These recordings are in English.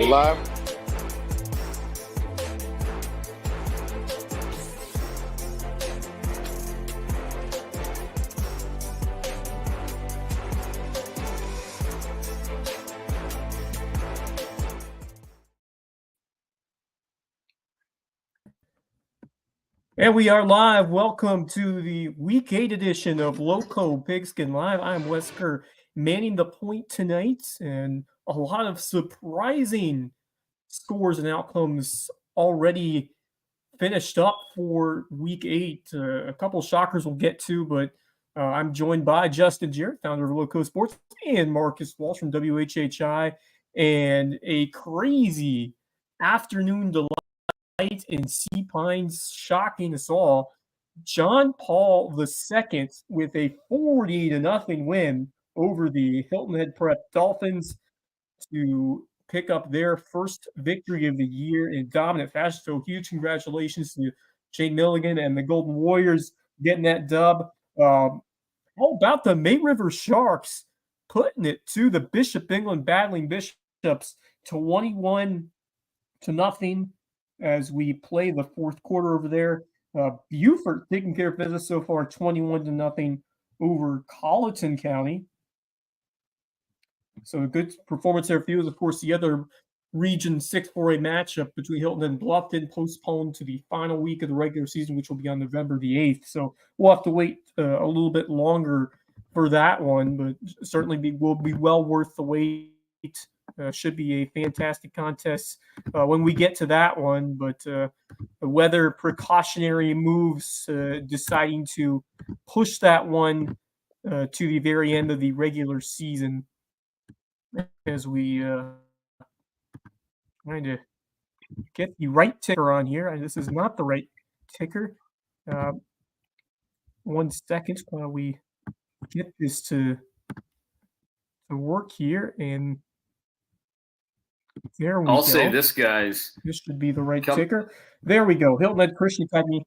Live. And we are live. Welcome to the Week 8 edition of Lowco Pigskin Live. I'm Wesker manning the point tonight, and a lot of surprising scores and outcomes already finished up for Week 8. A couple shockers we'll get to, but I'm joined by Justin Jarrett, founder of LowcoSports, and Marcus Walsh from WHHI, and a crazy afternoon delight in Sea Pines, shocking us all. John Paul II with a 40-0 win over the Hilton Head Prep Dolphins to pick up their first victory of the year in dominant fashion. So huge congratulations to Shane Milligan and the Golden Warriors getting that dub. How about the May River Sharks putting it to the Bishop England Battling Bishops 21-0 as we play the fourth quarter over there. Beaufort taking care of business so far, 21-0 over Colleton County. So a good performance there for you. Of course, the other Region 6-4A matchup between Hilton and Bluffton postponed to the final week of the regular season, which will be on November the 8th. So we'll have to wait a little bit longer for that one, but certainly will be well worth the wait. Should be a fantastic contest when we get to that one, but the weather precautionary moves deciding to push that one to the very end of the regular season as we trying to get the right ticker on here. This is not the right ticker. 1 second while we get this to work here, and there we go. I'll say this, guys. This should be the right ticker. There we go. Hilton Head Christian Academy.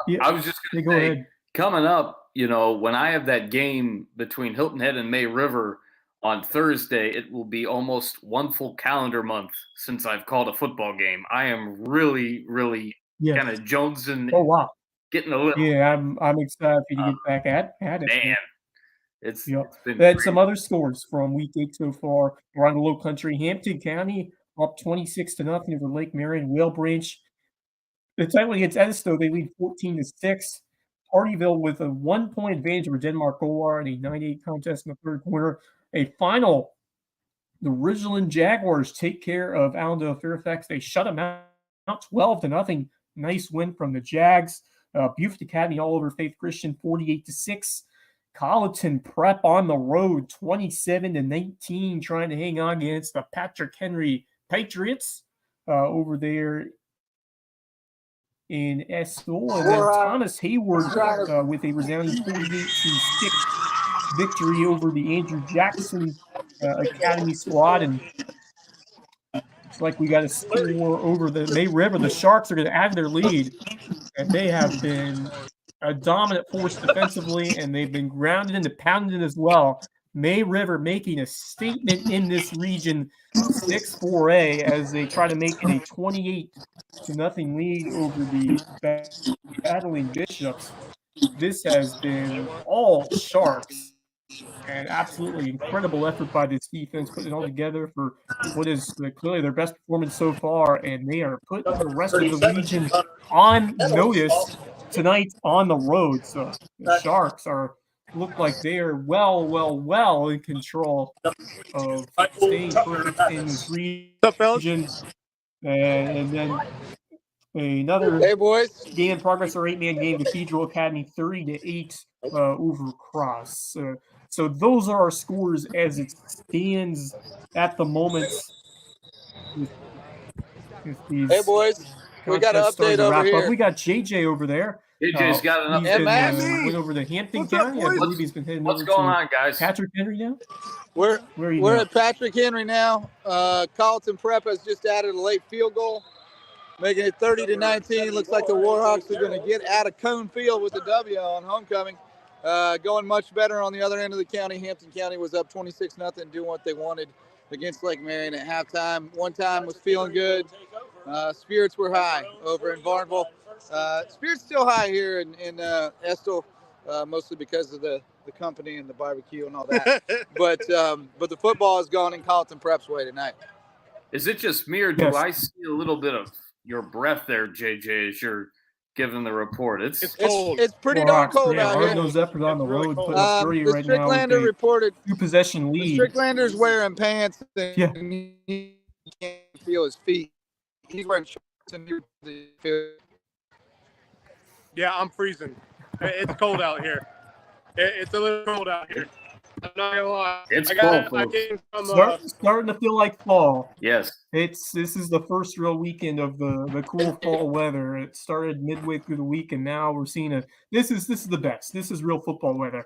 Yeah, I was just going to say, ahead. Coming up, when I have that game between Hilton Head and May River on Thursday, it will be almost one full calendar month since I've called a football game. I am really, really kind of jonesing. Oh, wow. Getting a little. Yeah, I'm excited to get back at it. Man. It's been they had some other scores from Week 8 so far around the Lowcountry. Hampton County up 26-0 over Lake Marion. Whale Branch, the title against Edisto, they lead 14-6. Hardyville with a 1-point advantage over Denmark Golar in a 9-8 contest in the third quarter. A final, the Ridgeland Jaguars take care of Allendale Fairfax. They shut them out 12-0. Nice win from the Jags. Beaufort Academy all over Faith Christian 48-6. Colleton Prep on the road, 27-19, trying to hang on against the Patrick Henry Patriots over there in Estill. And then Thomas Hayward with a resounding 48-6 victory over the Andrew Jackson Academy squad. And it's like we got a score over the May River. The Sharks are going to add their lead, and they have been a dominant force defensively, and they've been grounded and pounded as well. May River making a statement in this region 6-4A as they try to make it a 28-0 lead over the Battling Bishops. This has been all Sharks, and absolutely incredible effort by this defense, putting it all together for what is clearly their best performance so far, and they are putting the rest of the region on notice tonight on the road. So the Sharks look like they are well in control of staying put in this region. And then another game in progress, our 8-man game, Cathedral Academy 30-8 over Cross. So those are our scores as it stands at the moment. Hey boys, we got an update over here. We got JJ over there. JJ's got an update. Went over to Hampton County. I believe he's been heading What's going on, guys? Patrick Henry now? We're at Patrick Henry now. Colleton Prep has just added a late field goal, making it 30-19. Looks like the Warhawks are going to get out of Cone Field with the W on homecoming. Going much better on the other end of the county. Hampton County was up 26-0, doing what they wanted. against Lake Marion at halftime. One time was feeling good. Spirits were high over in Varnville. Spirits still high here in Estill, mostly because of the company and the barbecue and all that. but the football has gone in Carlton Prep's way tonight. Is it just me, or do I see a little bit of your breath there, JJ, as you're giving the report? It's cold. It's pretty darn cold out here. Hard-nosed effort on the road, putting up 30 right now. The Stricklander reported 2-possession lead. The Stricklander's wearing pants and he can't feel his feet. He's wearing shorts and Yeah, I'm freezing. It's cold out here. It's a little cold out here. I'm not gonna lie. It's cold. Starting to feel like fall. Yes. This is the first real weekend of the cool fall weather. It started midway through the week, and now we're seeing this is the best. This is real football weather.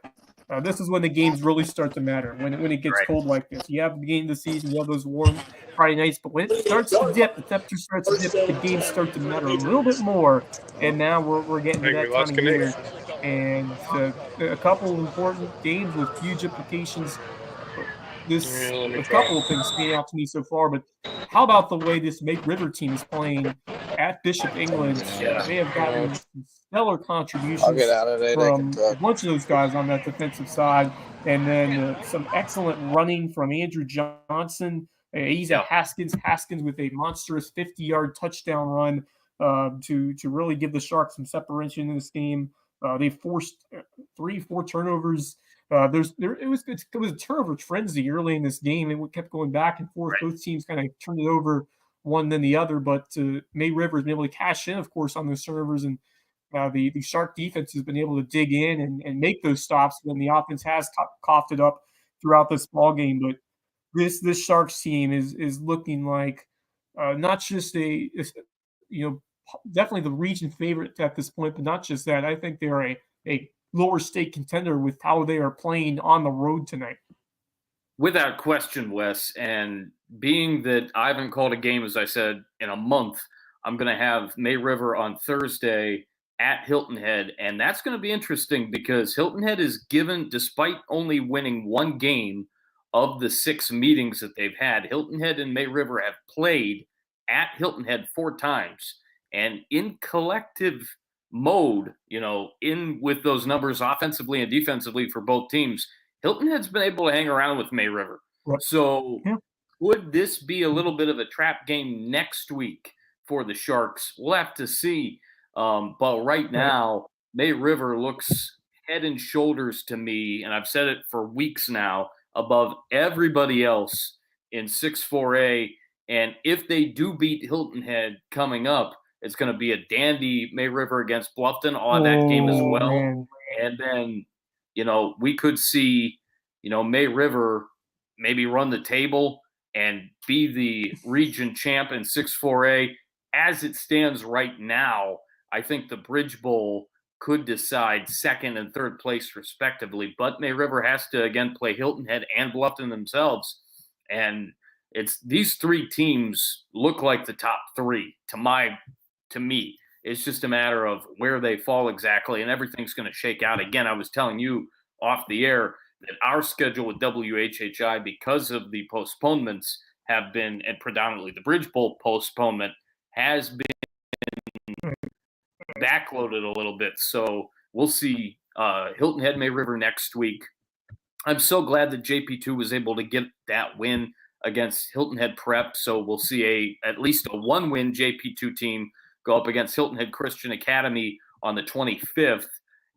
This is when the games really start to matter. When it gets cold like this, you have the game of the season, you have those warm Friday nights, but when it starts to dip, the temperature starts to dip, the games start to matter a little bit more. And now we're getting to that time of year, and a couple of important games with huge implications. A couple of things stand out to me so far, but how about the way this Make River team is playing at Bishop England? They have gotten stellar contributions from a bunch of those guys on that defensive side, and then some excellent running from Andrew Johnson. He's at Haskins with a monstrous 50-yard touchdown run to really give the Sharks some separation in this game. They forced 3-4 turnovers. It was a turnover frenzy early in this game, and it kept going back and forth. Both teams kind of turned it over one then the other, but May River has been able to cash in, of course, on those turnovers, and the Shark defense has been able to dig in and make those stops when the offense has coughed it up throughout this ball game. But this Sharks team is looking like not just definitely the region favorite at this point, but not just that. I think they're a lower state contender with how they are playing on the road tonight. Without question, Wes. And being that I haven't called a game, as I said, in a month, I'm going to have May River on Thursday at Hilton Head. And that's going to be interesting because Hilton Head is given, despite only winning one game of the 6 meetings that they've had, Hilton Head and May River have played at Hilton Head 4 times. And in collective mode, in with those numbers offensively and defensively for both teams, Hilton Head's been able to hang around with May River. Right. So would this be a little bit of a trap game next week for the Sharks? We'll have to see. But right now, May River looks head and shoulders to me, and I've said it for weeks now, above everybody else in 6-4A. And if they do beat Hilton Head coming up, it's going to be a dandy May River against Bluffton on that game as well. Man. And then, we could see, May River maybe run the table and be the region champ in 6-4A. As it stands right now, I think the Bridge Bowl could decide 2nd and 3rd place respectively. But May River has to, again, play Hilton Head and Bluffton themselves. And these 3 teams look like the top 3 to me. It's just a matter of where they fall exactly, and everything's going to shake out. Again, I was telling you off the air that our schedule with WHHI, because of the postponements, have been, and predominantly the Bridge Bowl postponement, has been backloaded a little bit. So we'll see Hilton Head, May River next week. I'm so glad that JP2 was able to get that win against Hilton Head Prep. So we'll see at least a 1-win JP2 team go up against Hilton Head Christian Academy on the 25th.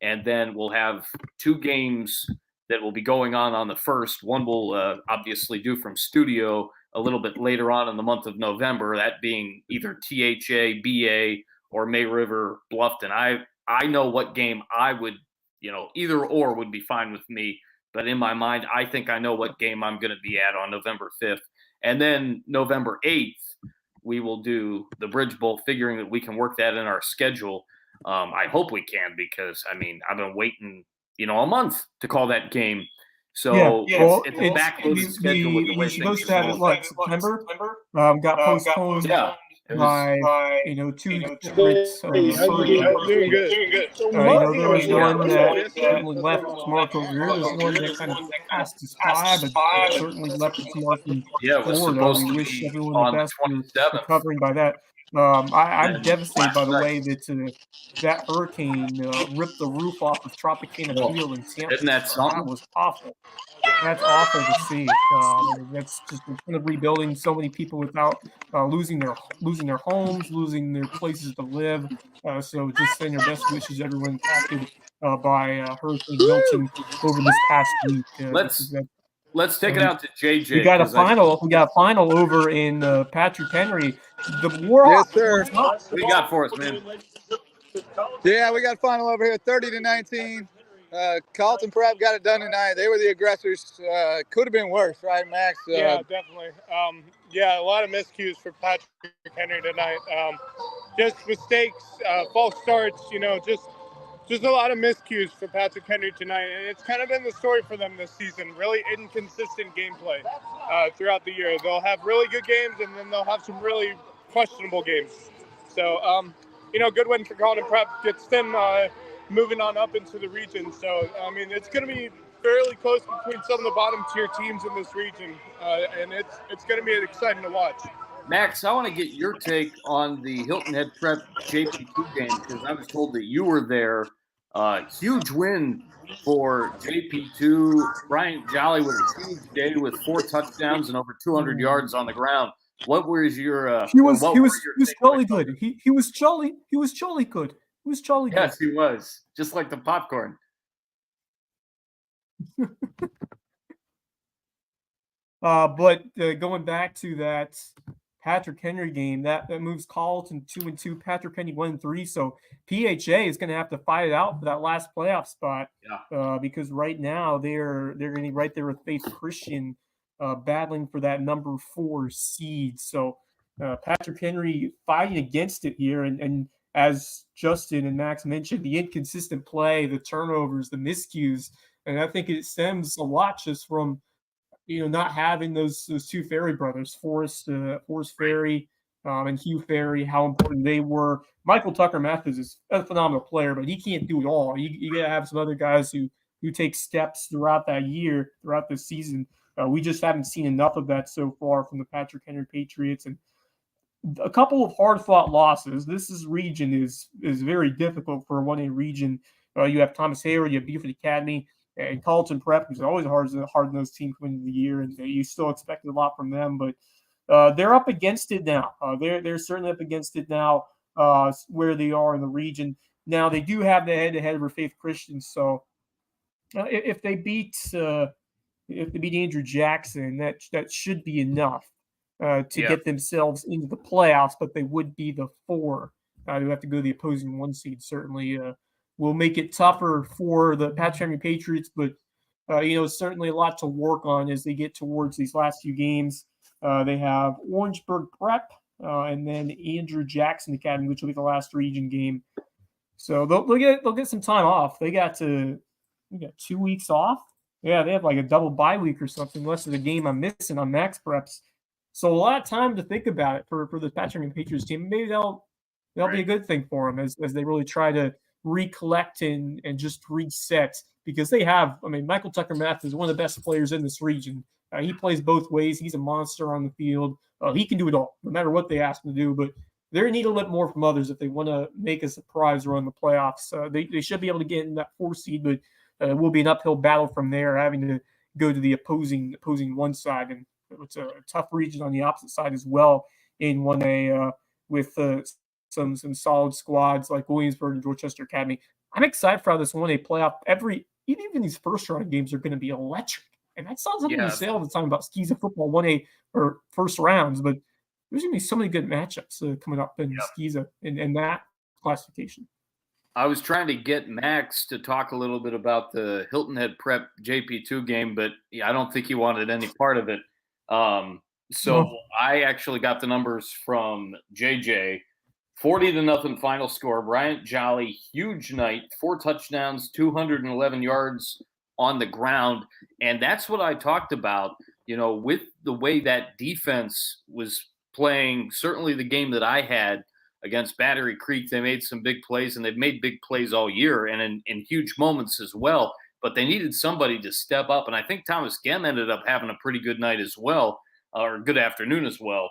And then we'll have 2 games that will be going on the 1st. One will obviously do from studio a little bit later on in the month of November, that being either THA, BA, or May River Bluffton. I know what game I would, either or would be fine with me. But in my mind, I think I know what game I'm going to be at on November 5th. And then November 8th, we will do the Bridge Bowl, figuring that we can work that in our schedule. I hope we can, because, I've been waiting, a month to call that game. So it's a backloaded schedule with the way supposed to have it, September? Got postponed. by 2 different hurricanes. Doing good. There was one that certainly left its mark over here. There's one that kind of passed its by, but certainly left its mark in Yeah, it was Florida. supposed We to wish be everyone on the the best for 27th. recovering by that. I'm And devastated by the last way that that hurricane ripped the roof off of Tropicana Well, Field in Tampa. isn't that something? That was awful. That's awful to see. That's just a ton of rebuilding. So many people without losing their homes, losing their places to live. So just send your best wishes to everyone impacted by Hurricane Milton over this past week. Let's take it out to JJ. We got a final. We got a final over in Patrick Henry. The Warhawks. Yes, sir. What do you got for us, man? Yeah, we got a final over here, 30-19. Carlton Prep got it done tonight. They were the aggressors. Could have been worse, right, Max? Yeah, definitely. A lot of miscues for Patrick Henry tonight. Just mistakes, false starts, just a lot of miscues for Patrick Henry tonight. And it's kind of been the story for them this season. Really inconsistent gameplay throughout the year. They'll have really good games, and then they'll have some really questionable games. So, good win for Carlton Prep. Gets them moving on up into the region. So, it's going to be fairly close between some of the bottom tier teams in this region, and it's going to be exciting to watch. Max, I want to get your take on the Hilton Head Prep JP2 game because I was told that you were there. Huge win for JP2. Bryant Jolly with a huge day with 4 touchdowns and over 200 yards on the ground. What was your? He was jolly good. He was jolly good. He was jolly good. Yes, he was. Just like the popcorn. But going back to that Patrick Henry game, that moves Carlton 2-2, Patrick Henry 1-3. So PHA is going to have to fight it out for that last playoff spot. Yeah. Because right now they're going to be right there with Faith Christian, battling for that number 4 seed. So Patrick Henry fighting against it here, and as Justin and Max mentioned, the inconsistent play, the turnovers, the miscues, and I think it stems a lot just from not having those 2 Ferry brothers, Forrest Ferry and Hugh Ferry, how important they were. Michael Tucker Mathis is a phenomenal player, but he can't do it all. You got to have some other guys who take steps throughout this season. We just haven't seen enough of that so far from the Patrick Henry Patriots, and a couple of hard-fought losses. This region is very difficult for a 1A region. You have Thomas Hayward, you have Beaufort Academy, and Carlton Prep, who's always a hard-nosed team coming into the year, and you still expected a lot from them. But they're up against it now. They're certainly up against it now where they are in the region. Now, they do have the head-to-head over Faith Christian, so if they beat Andrew Jackson, that should be enough to get themselves into the playoffs, but they would be the 4 who have to go to the opposing 1 seed. Certainly will make it tougher for the Patrick Henry Patriots, but certainly a lot to work on as they get towards these last few games. They have Orangeburg Prep and then Andrew Jackson Academy, which will be the last region game. So they'll get some time off. They got 2 weeks off. Yeah, they have like a double bye week or something, unless there's a game I'm missing on Max Preps. So a lot of time to think about it for the Patrick Henry Patriots team. Maybe that'll be a good thing for them as they really try to recollect and just reset, because they have, Michael Tucker Math is one of the best players in this region. He plays both ways. He's a monster on the field. He can do it all, no matter what they ask him to do, but they need a little bit more from others if they want to make a surprise run in the playoffs. They should be able to get in that 4 seed, but it will be an uphill battle from there, having to go to the opposing 1 side, and it's a tough region on the opposite side as well in 1A with some solid squads like Williamsburg and Dorchester Academy. I'm excited for how this 1A playoff. Even these first round games are going to be electric, and that's not something we say all the time about Skeeza football 1A or first rounds, but there's going to be so many good matchups coming up in Skeeza in that classification. I was trying to get Max to talk a little bit about the Hilton Head Prep JP2 game, but I don't think he wanted any part of it. I actually got the numbers from JJ. 40-0 final score. Bryant Jolly, huge night, 4 touchdowns, 211 yards on the ground. And that's what I talked about, with the way that defense was playing certainly the game that I had against Battery Creek. They made some big plays, and they've made big plays all year and in huge moments as well. But they needed somebody to step up, and I think Thomas Gem ended up having a pretty good night as well, or good afternoon as well.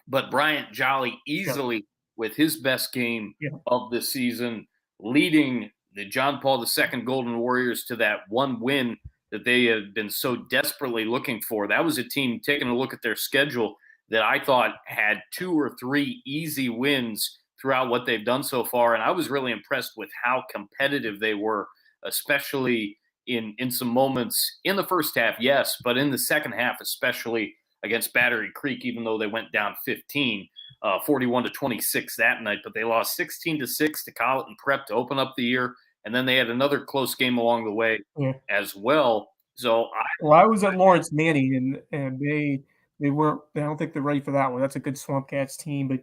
But Bryant Jolly easily with his best game of the season, leading the John Paul II Golden Warriors to that one win that they had been so desperately looking for. That was a team, taking a look at their schedule, that I thought had 2 or 3 easy wins throughout what they've done so far. And I was really impressed with how competitive they were, especially in some moments in the first half, yes, but in the second half, especially against Battery Creek, even though they went down 15, 41-26 that night. But they lost 16-6 to Colleton Prep to open up the year. And then they had another close game along the way as well. So I was at Lawrence Manning, and they weren't. I don't think they're ready for that one. That's a good Swamp Cats team, but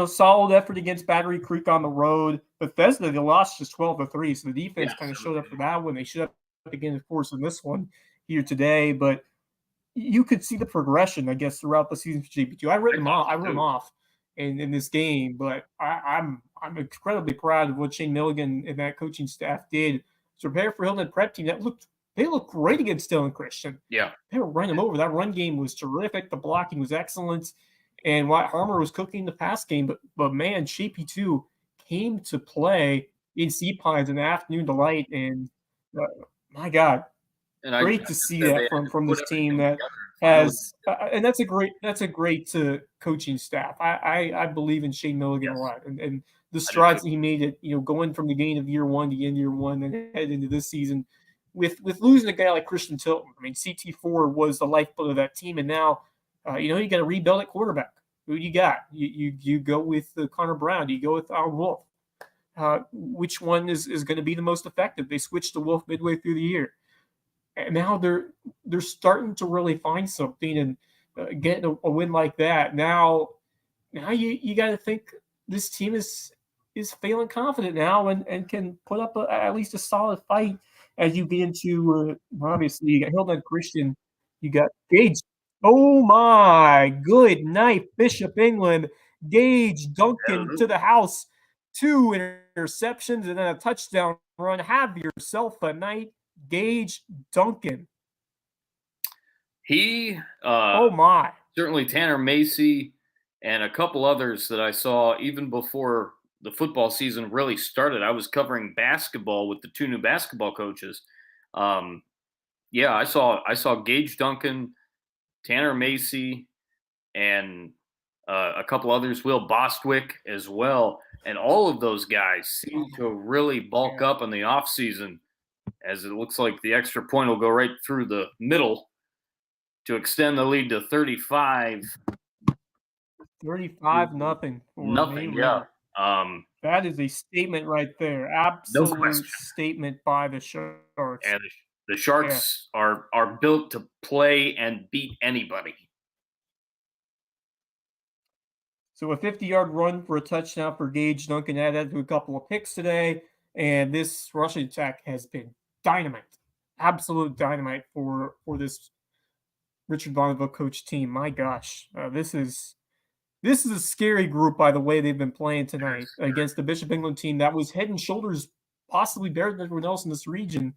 solid effort against Battery Creek on the road. Bethesda, they lost just 12-3, so the defense kind of showed up for that one. They showed up again, of course, in this one here today, but you could see the progression, I guess, throughout the season for JP2. I wrote them off in this game, but I'm incredibly proud of what Shane Milligan and that coaching staff did to prepare for Hilton Prep team. They looked great against Dillon Christian. Yeah, they were running them over. That run game was terrific. The blocking was excellent, and Wyatt Harmer was cooking the pass game. But man, JP2 came to play in Sea Pines in the afternoon delight, and my God. And great to see that from this team that has, and that's a great coaching staff. I believe in Shane Milligan a lot, and the strides that he made it, going from the gain of year one to end year one and head into this season, with losing a guy like Christian Tilton. I mean, CT4 was the lifeblood of that team, and now, you got to rebuild at quarterback. Who do you got? You go with Connor Brown. You go with Alan Wolf. Which one is going to be the most effective? They switched to Wolf midway through the year. And now they're starting to really find something, and getting a win like that. Now you got to think this team is feeling confident now and can put up at least a solid fight as you get into obviously you got Hilton Christian, you got Gage. Oh my, good night, Bishop England. Gage Duncan to the house, 2 interceptions and then a touchdown run. Have yourself a night. Gage Duncan. He oh my. Certainly Tanner Macy and a couple others that I saw even before the football season really started. I was covering basketball with the 2 new basketball coaches. I saw Gage Duncan, Tanner Macy, and a couple others, Will Bostwick as well. And all of those guys seem to really bulk up in the offseason, as it looks like the extra point will go right through the middle to extend the lead to 35. 35-0. Nothing, yeah. That is a statement right there. Absolute statement by the Sharks. And the Sharks are built to play and beat anybody. So a 50-yard run for a touchdown for Gage Duncan added to a couple of picks today, and this rushing attack has been dynamite, absolute dynamite for this Richard Bonneville coach team. My gosh, this is a scary group by the way they've been playing tonight against the Bishop England team that was head and shoulders possibly better than everyone else in this region.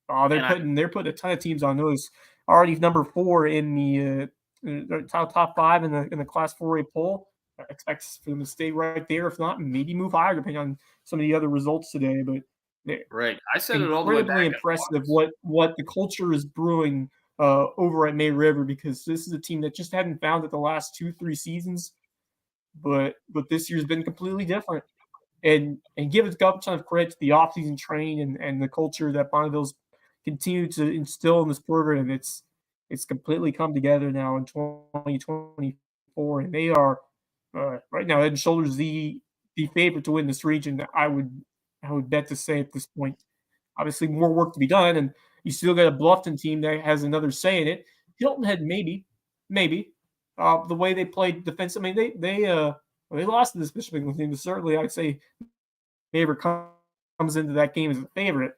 They're putting a ton of teams on notice. Already number 4 in the top 5 in the Class 4A poll. I expect for them to stay right there, if not maybe move higher depending on some of the other results today. But right, I said it all the way back. Incredibly impressive what the culture is brewing over at May River, because this is a team that just hadn't found it the last 2-3 seasons, but this year's been completely different. And give a ton of credit to the offseason training and the culture that Bonneville's continued to instill in this program. It's completely come together now in 2024, and they are right now head and shoulders the favorite to win this region. I would bet to say at this point. Obviously, more work to be done, and you still got a Bluffton team that has another say in it. Hilton Head maybe the way they played defense. I mean, they lost to this Bishop England team. Certainly, I'd say Favorite comes into that game as a favorite,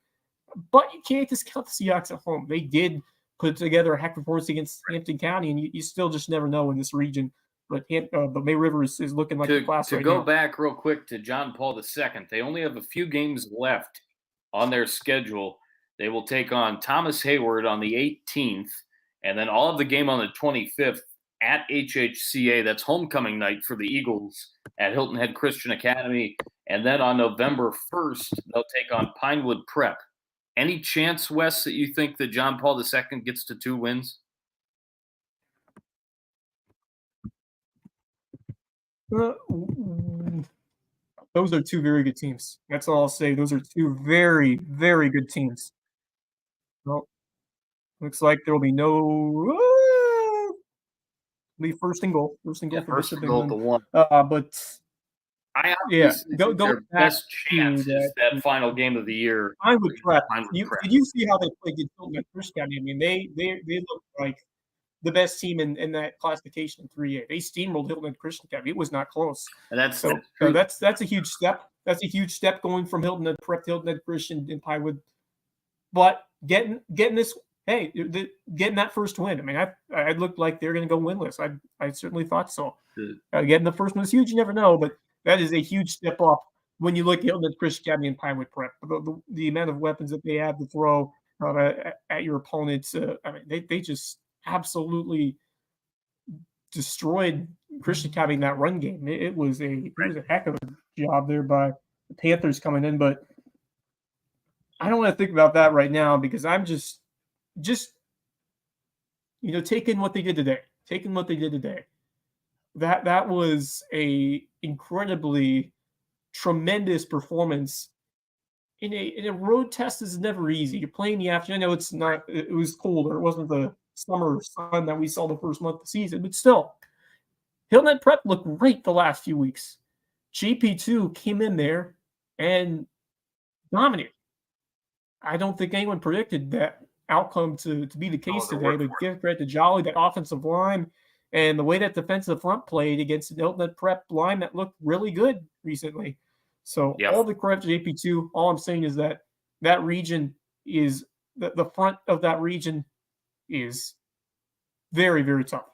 but you can't discount the Seahawks at home. They did put together a heck of a performance against Hampton County, and you still just never know in this region But May River is looking like the class right now. To go back real quick to John Paul II, they only have a few games left on their schedule. They will take on Thomas Hayward on the 18th, and then all of the game on the 25th at HHCA. That's homecoming night for the Eagles at Hilton Head Christian Academy. And then on November 1st, they'll take on Pinewood Prep. Any chance, Wes, that you think that John Paul II gets to 2 wins? Those are 2 very good teams. That's all I'll say. Those are 2 very, very good teams. Well, looks like there will be no first and goal. First and goal for Bishop England. But I obviously think their best chance is that final game of the year. Pinewood Prep. Did you see how they played against Hilton Head Christian Academy? I mean, they look like the best team in that classification in 3A. They steamrolled Hilton Head Christian Academy. It was not close. And that's a huge step. That's a huge step going from Hilton Head Prep to Hilton Head Christian in Pinewood. But getting that first win. I mean, I looked like they're going to go winless. I certainly thought so. Getting the first one is huge. You never know, but that is a huge step up when you look at Hilton Head Christian Academy and Pinewood Prep. The amount of weapons that they have to throw at your opponents. I mean, they just absolutely destroyed Christian Academy in that run game. It was a heck of a job there by the Panthers coming in, but I don't want to think about that right now because I'm just taking what they did today. That was a incredibly tremendous performance. In a road test is never easy. You're playing the afternoon. I know it's not. It was colder. It wasn't the summer sun that we saw the first month of the season, but still, Hilton Head Prep looked great the last few weeks. JP2 came in there and dominated. I don't think anyone predicted that outcome to be the case today, but give credit to Jolly, that offensive line, and the way that defensive front played against the Hilton Head Prep line that looked really good recently. So all the credit to JP2. All I'm saying is that region is the front of that region is very, very tough.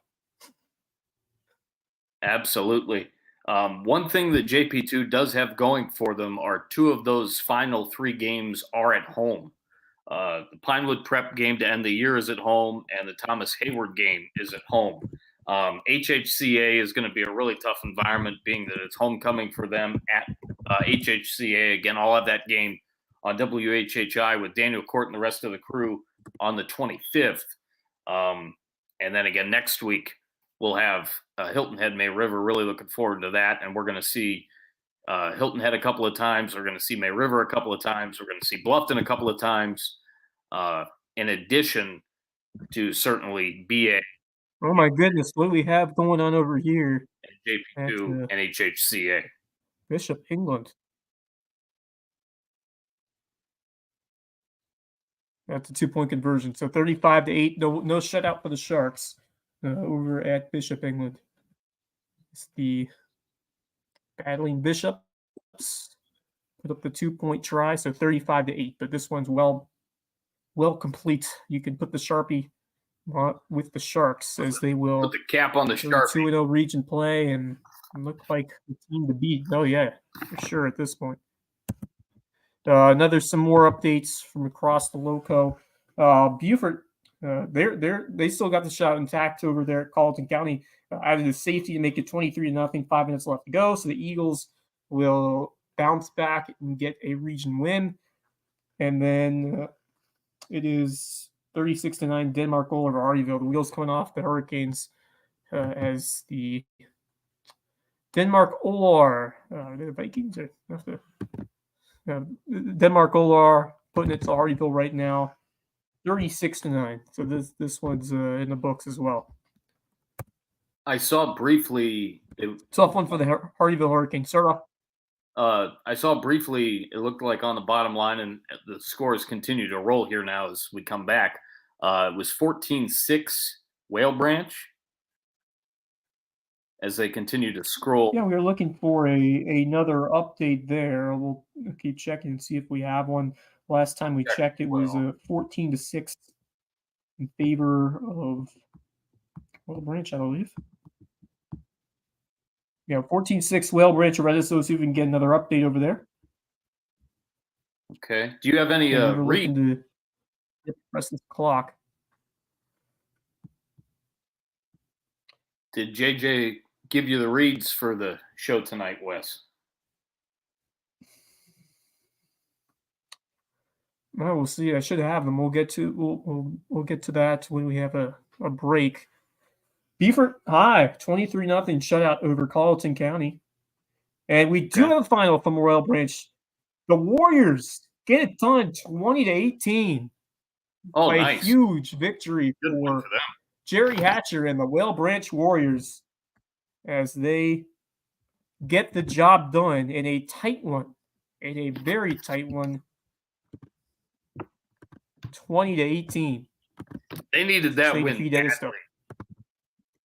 Absolutely. One thing that JP2 does have going for them are 2 of those final 3 games are at home. The Pinewood Prep game to end the year is at home, and the Thomas Hayward game is at home. HHCA is going to be a really tough environment, being that it's homecoming for them at HHCA. Again, I'll have that game on WHHI with Daniel Court and the rest of the crew on the 25th. And then again, next week, we'll have Hilton Head, May River. Really looking forward to that. And we're going to see Hilton Head a couple of times. We're going to see May River a couple of times. We're going to see Bluffton a couple of times, in addition to certainly BA. Oh, my goodness. What do we have going on over here? JP2 and HHCA. Bishop England. That's a 2-point conversion. So 35-8. No shutout for the Sharks over at Bishop England. It's the Battling Bishops. Put up the 2-point try, so 35-8. But this one's well complete. You can put the Sharpie with the Sharks as they will put the cap on the Sharpie. 2-0 region play and look like the team to beat. Oh yeah, for sure at this point. Some more updates from across the Lowco. Beaufort, they still got the shot intact over there at Colleton County. Added a safety to make it 23-0. 5 minutes left to go, so the Eagles will bounce back and get a region win. And then it is 36-9 Denmark over Artyville. The wheels coming off the Hurricanes as the Denmark Olar, the Vikings Denmark Olar putting it to Artyville right now, 36-9. So this one's in the books as well. I saw briefly. Tough one for the Hardyville Hurricanes. Start off. I saw briefly. It looked like on the bottom line, and the scores continue to roll here now as we come back. It was 14-6 Whale Branch as they continue to scroll. Yeah, we were looking for another update there. We'll keep checking and see if we have one. Last time we checked, it was 14-6 in favor of Whale Branch, I believe. 14-6 Whale Branch Reddit, so see if we can get another update over there. Okay. Do you have any looking to press this clock? Did JJ give you the reads for the show tonight, Wes? Well, we'll see. I should have them. We'll get to that when we have a break. Beaufort High 23-0 shutout over Colleton County, and we do have a final from Royal Branch. The Warriors get it done 20-18. Oh, nice! A huge victory for Jerry Hatcher and the Whale Branch Warriors as they get the job done in a tight one, in a very tight one. 20-18. They needed that win badly.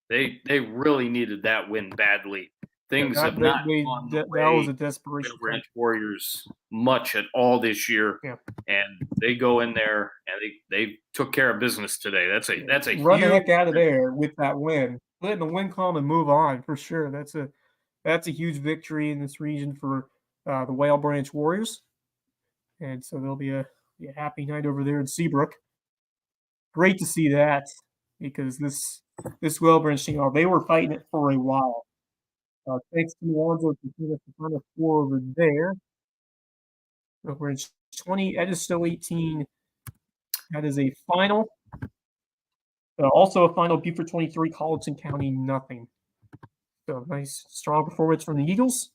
They really needed that win badly. Things have not gone the way that was a desperation. Branch Warriors much at all this year, and they go in there and they took care of business today. That's a run the heck out of there with that win. Let the win come and move on for sure. That's a huge victory in this region for the Whale Branch Warriors, and so there'll be a happy night over there in Seabrook. Great to see that because this Whale Branch team, they were fighting it for a while. Thanks to Alonzo to put us the final score over there. Whale Branch 20, Edisto 18. That is a final. Also a final, Beaufort 23, Colleton County nothing. So nice, strong performance from the Eagles.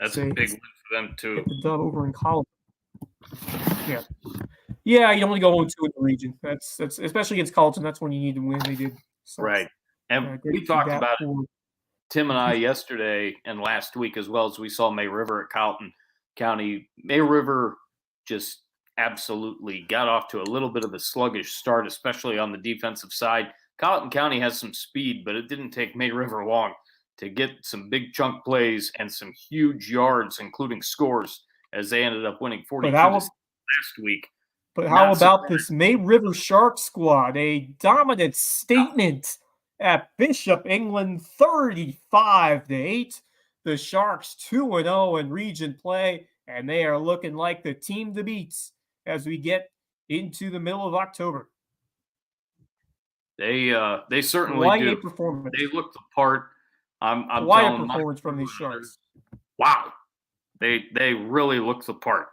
That's a big win for them too. Get the dub over in Colleton. Yeah, you don't want to go 0-2 in the region. That's especially against Colleton. That's when you need to win. They did. So right, and we talked about it, Tim and I, yesterday and last week, as well as we saw May River at Colleton County. May River just absolutely got off to a little bit of a sluggish start, especially on the defensive side. Colleton County has some speed, but it didn't take May River long to get some big chunk plays and some huge yards, including scores, as they ended up winning 42 last week. But how about this May River Shark squad? A dominant statement at Bishop England, 35-8. The Sharks 2-0 in region play, and they are looking like the team to beat as we get into the middle of October. They certainly do. Performance. They look the part. I'm Quite a performance from these Sharks. Wow, they really look the part.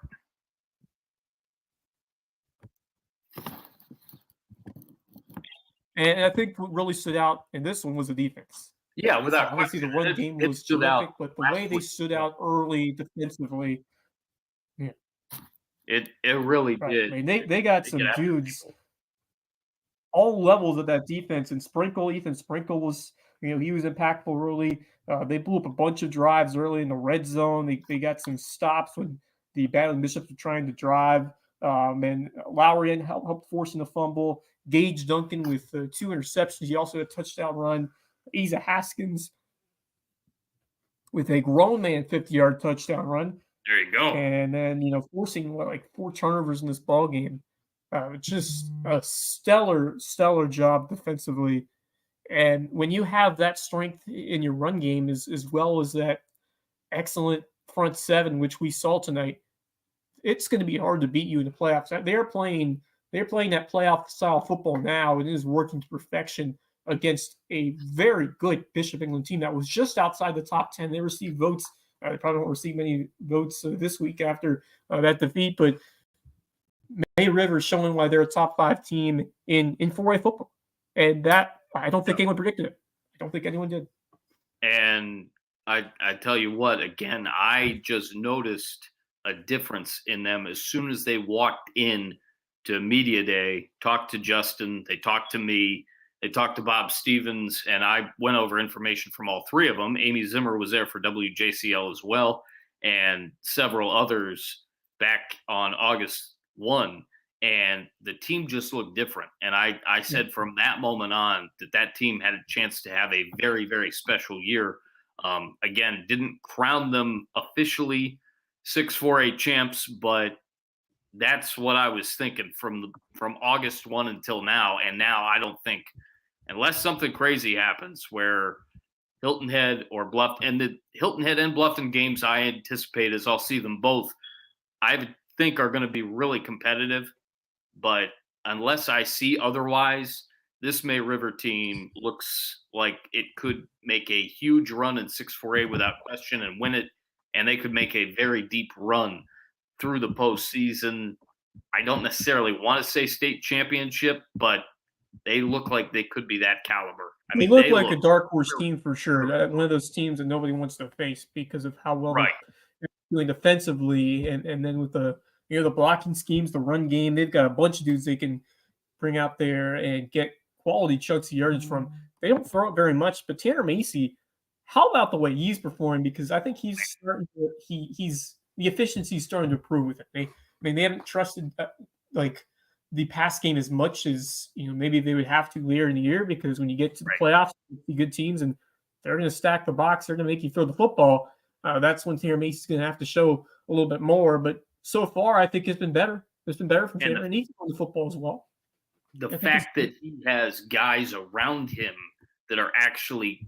And I think what really stood out in this one was the defense. Yeah, without obviously the run game was terrific, but the way they stood out early defensively, it really did. I mean, they got some dudes all levels of that defense. And Ethan Sprinkle was, he was impactful early. They blew up a bunch of drives early in the red zone. They got some stops when the Battling Bishops were trying to drive. And Lowry helped forcing a fumble. Gage Duncan with 2 interceptions. He also had a touchdown run. Isa Haskins with a grown man 50-yard touchdown run. There you go. And then, forcing 4 turnovers in this ball game. Just a stellar job defensively. And when you have that strength in your run game as well as that excellent front seven, which we saw tonight, it's going to be hard to beat you in the playoffs. They're playing that playoff style football now, and it is working to perfection against a very good Bishop England team that was just outside the top 10. They received votes. They probably won't receive many votes this week after that defeat, but May River showing why they're a top 5 team in 4A football. And that, I don't think anyone predicted it. I don't think anyone did. And I tell you what, again, I just noticed a difference in them as soon as they walked in to media day, talked to Justin, they talked to me, they talked to Bob Stevens, and I went over information from all 3 of them. Amy Zimmer was there for WJCL as well, and several others back on August 1, and the team just looked different. And I said from that moment on that team had a chance to have a very, very special year. Again, didn't crown them officially 6-4-8 champs, but that's what I was thinking from August 1 until now. And now I don't think, unless something crazy happens where Hilton Head or Bluffton. And the Hilton Head and Bluffton games I anticipate, as I'll see them both, I think are going to be really competitive. But unless I see otherwise, this May River team looks like it could make a huge run in 6-4A without question and win it. And they could make a very deep run through the postseason. I don't necessarily want to say state championship, but they look like they could be that caliber. They look like a dark horse team for sure. One of those teams that nobody wants to face because of how well they're doing defensively, and then with the the blocking schemes, the run game, they've got a bunch of dudes they can bring out there and get quality chunks of yardage from. They don't throw it very much, but Tanner Macy, how about the way he's performing? Because I think he's starting to he's the efficiency is starting to improve with it. They haven't trusted like the pass game as much as maybe they would have to later in the year, because when you get to the playoffs, the good teams and they're going to stack the box, they're going to make you throw the football. That's when Tanner Macy's going to have to show a little bit more. But so far, I think it's been better. It's been better from Tanner, and he's on the football as well. The fact that he has guys around him that are actually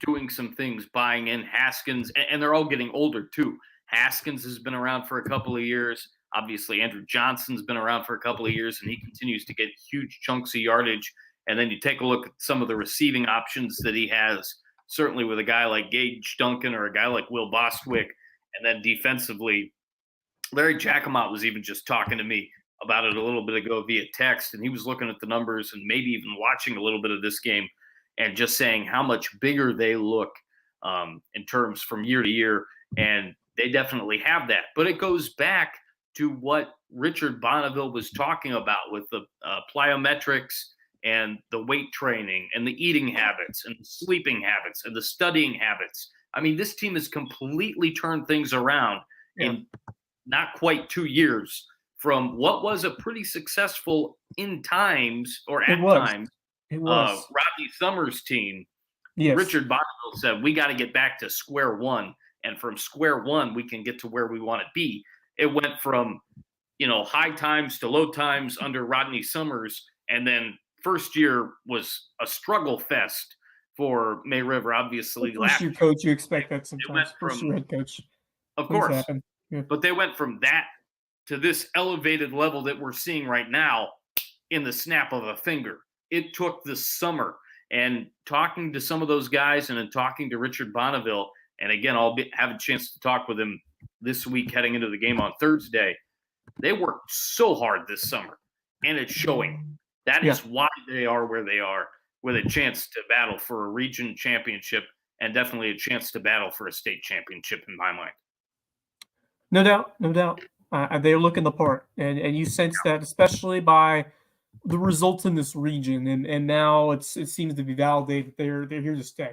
doing some things, buying in Haskins, and they're all getting older too. Haskins has been around for a couple of years. Obviously, Andrew Johnson's been around for a couple of years, and he continues to get huge chunks of yardage. And then you take a look at some of the receiving options that he has, certainly with a guy like Gage Duncan or a guy like Will Bostwick. And then defensively, Larry Jacomot was even just talking to me about it a little bit ago via text, and he was looking at the numbers and maybe even watching a little bit of this game and just saying how much bigger they look in terms from year to year. And they definitely have that. But it goes back to what Richard Bonneville was talking about with the plyometrics and the weight training and the eating habits and the sleeping habits and the studying habits. I mean, this team has completely turned things around in not quite 2 years from what was a pretty successful in times or at times Rodney Summers team. Yes. Richard Bonneville said, we got to get back to square one. And from square one, we can get to where we want to be. It went from, high times to low times under Rodney Summers. And then first year was a struggle fest for May River, obviously. First year coach, you expect that sometimes. First year head coach. Of course. Yeah. But they went from that to this elevated level that we're seeing right now in the snap of a finger. It took the summer. And talking to some of those guys and then talking to Richard Bonneville, and again, I'll have a chance to talk with him this week heading into the game on Thursday. They worked so hard this summer, and it's showing. That is why they are where they are, with a chance to battle for a region championship and definitely a chance to battle for a state championship in my mind. No doubt, no doubt. They're looking the part, and you sense that, especially by the results in this region, and now it seems to be validated that they're here to stay.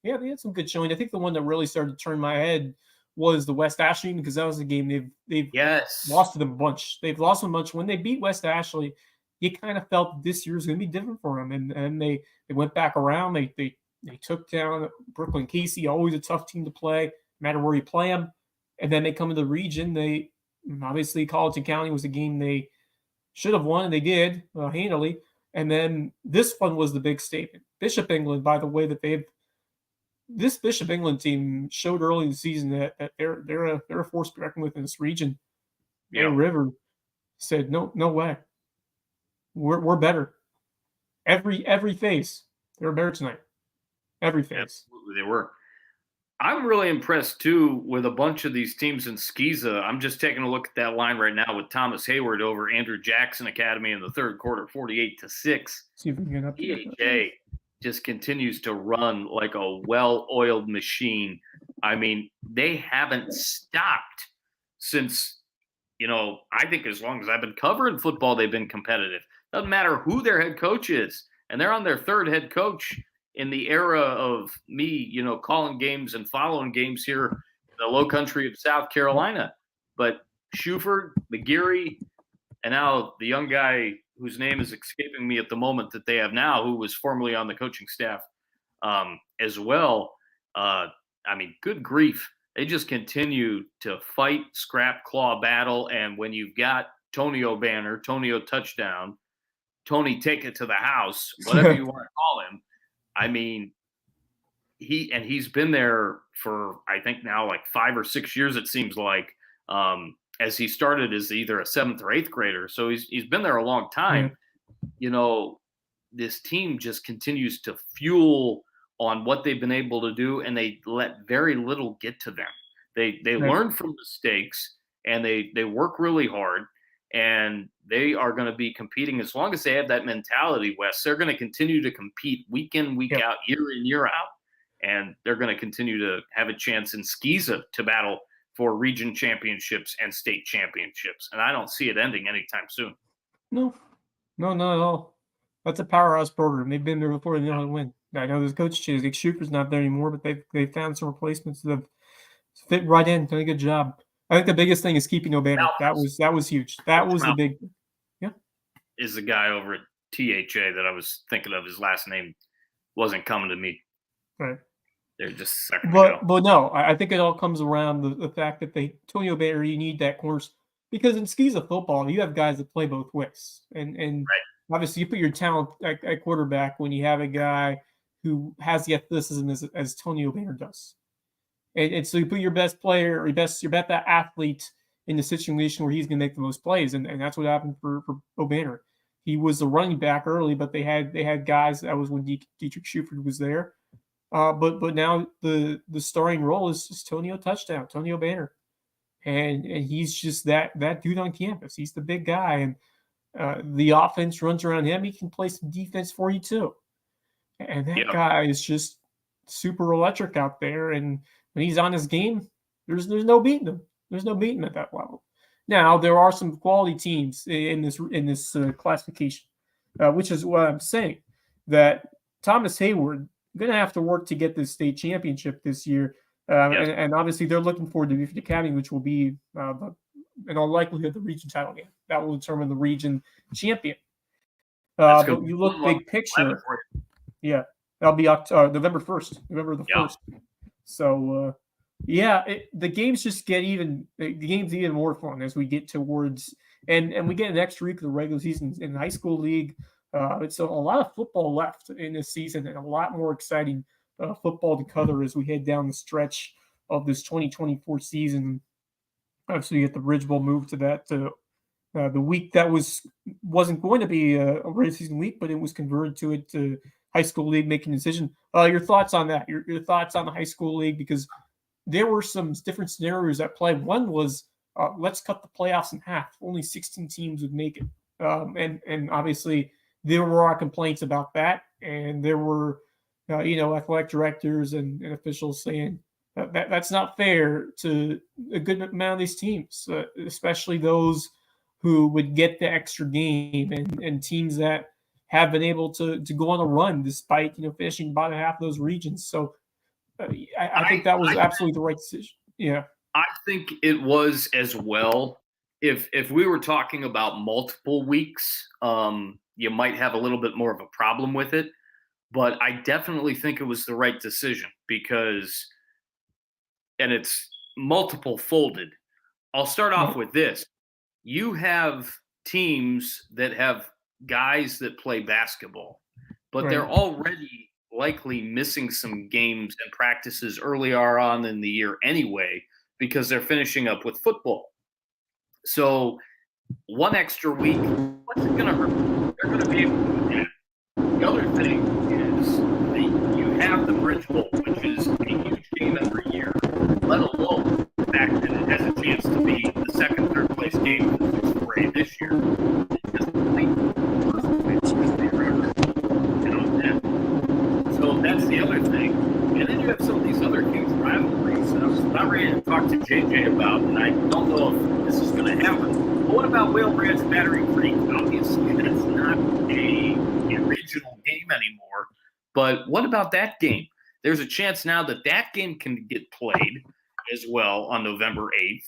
Yeah, they had some good showing. I think the one that really started to turn my head was the West Ashley, because that was a game they've lost to them a bunch. They've lost them a bunch. When they beat West Ashley, you kind of felt that this year was going to be different for them, and they went back around. They took down Brooklyn Casey, always a tough team to play, no matter where you play them. And then they come into the region. They obviously Colleton County was a game they should have won, and they did handily. And then this one was the big statement. Bishop England, by the way, this Bishop England team showed early in the season that they're a force to be reckoned with in this region. Yeah. River said, no way. We're better. Every phase. They were better tonight. Every phase. Absolutely, they were. I'm really impressed, too, with a bunch of these teams in Skeeza. I'm just taking a look at that line right now with Thomas Hayward over Andrew Jackson Academy in the third quarter, 48-6. See if we can get up to PHA just continues to run like a well-oiled machine. I mean, they haven't stopped since, I think as long as I've been covering football, they've been competitive. Doesn't matter who their head coach is. And they're on their third head coach in the era of me, calling games and following games here in the low country of South Carolina. But Shuford, McGeary, and now the young guy whose name is escaping me at the moment that they have now, who was formerly on the coaching staff as well. I mean, good grief. They just continue to fight, scrap, claw, battle. And when you've got Tonio Banner, Tonio Touchdown, Tony Take It to the House, whatever you want to call him, I mean, he's been there for, I think now like 5 or 6 years, it seems like, as he started as either a 7th or 8th grader. So he's been there a long time. This team just continues to fuel on what they've been able to do, and they let very little get to them. They learn from mistakes, and they work really hard, and they are going to be competing. As long as they have that mentality, Wes, they're going to continue to compete week in, week out, year in, year out. And they're going to continue to have a chance in Skeeza to battle for region championships and state championships. And I don't see it ending anytime soon. No, not at all. That's a powerhouse program. They've been there before. They know how to win. I know there's coach change. Nick Schufer's not there anymore, but they've found some replacements that have fit right in. Done a good job. I think the biggest thing is keeping O'Banner. That was huge. That was the big. Is the guy over at THA that I was thinking of? His last name wasn't coming to me. Right. They're just a second ago. But no, I think it all comes around the fact that Tony O'Banner, you need that corners, because in Skeeza football, you have guys that play both ways. And obviously you put your talent at quarterback when you have a guy who has the athleticism as Tony O'Banner does. And so you put your best player or your best athlete in the situation where he's going to make the most plays. And that's what happened for O'Banner. He was a running back early, but they had guys. That was when Dietrich Schuford was there. But now the starring role is Tony O'Banner, and he's just that dude on campus. He's the big guy, and the offense runs around him. He can play some defense for you too, and that guy is just super electric out there. And when he's on his game, there's no beating him. There's no beating him at that level. Now there are some quality teams in this classification, which is what I'm saying, that Thomas Hayward going to have to work to get this state championship this year. And obviously they're looking forward to the Academy, which will be, in all likelihood, the region title game. That will determine the region champion. But you look big picture. Yeah, that'll be November 1st, November the 1st. So, the games just get the game's even more fun as we get towards, and we get an extra week of the regular season in the high school league. It's a lot of football left in this season, and a lot more exciting football to cover as we head down the stretch of this 2024 season. Obviously, you get the Bridge Bowl move to that the week that wasn't going to be a regular season week, but it was converted to it to high school league making a decision. Your thoughts on that? Your thoughts on the high school league, because there were some different scenarios at play. One was let's cut the playoffs in half. Only 16 teams would make it, and obviously there were complaints about that, and there were, athletic directors and officials saying that's not fair to a good amount of these teams, especially those who would get the extra game and teams that have been able to go on a run despite finishing about half of those regions. So I think that was absolutely the right decision. Yeah, I think it was as well. If we were talking about multiple weeks, you might have a little bit more of a problem with it, but I definitely think it was the right decision because, and it's multiple folded. I'll start off with this. You have teams that have guys that play basketball, but they're already likely missing some games and practices earlier on in the year anyway, because they're finishing up with football. So one extra week, what's it going to hurt? They're going to be able to do that. The other thing is you have the Bridge Bowl, which is a huge game every year, let alone the fact that it has a chance to be the second, third place game in the 6th grade this year. So that's the other thing. And then you have some of these other games, rivalries that I was about ready to talk to JJ about, and I don't know if this is going to happen. But what about Whale Branch Battery Creek? Obviously, that's not a regional game anymore. But what about that game? There's a chance now that game can get played as well on November 8th.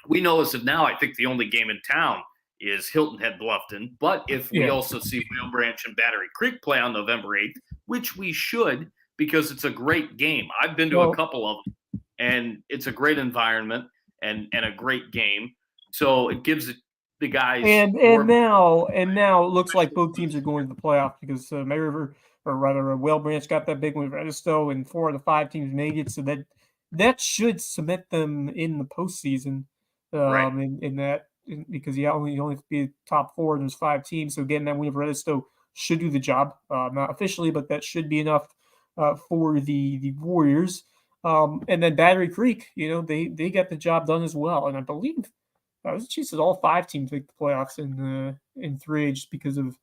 We know as of now, I think the only game in town is Hilton Head Bluffton. But if we also see Whale Branch and Battery Creek play on November 8th, which we should, because it's a great game. I've been to a couple of them, and it's a great environment and a great game. So it gives the guys and now it looks like both teams are going to the playoff because or rather, Whale Branch got that big win with Edisto, and 4 of the 5 teams made it. So that should cement them in the postseason. Right. Because you only have to be top 4, and there's 5 teams. So getting that win over Edisto should do the job. Not officially, but that should be enough for the Warriors. And then Battery Creek, they got the job done as well. And I believe all 5 teams make the playoffs in 3A just because of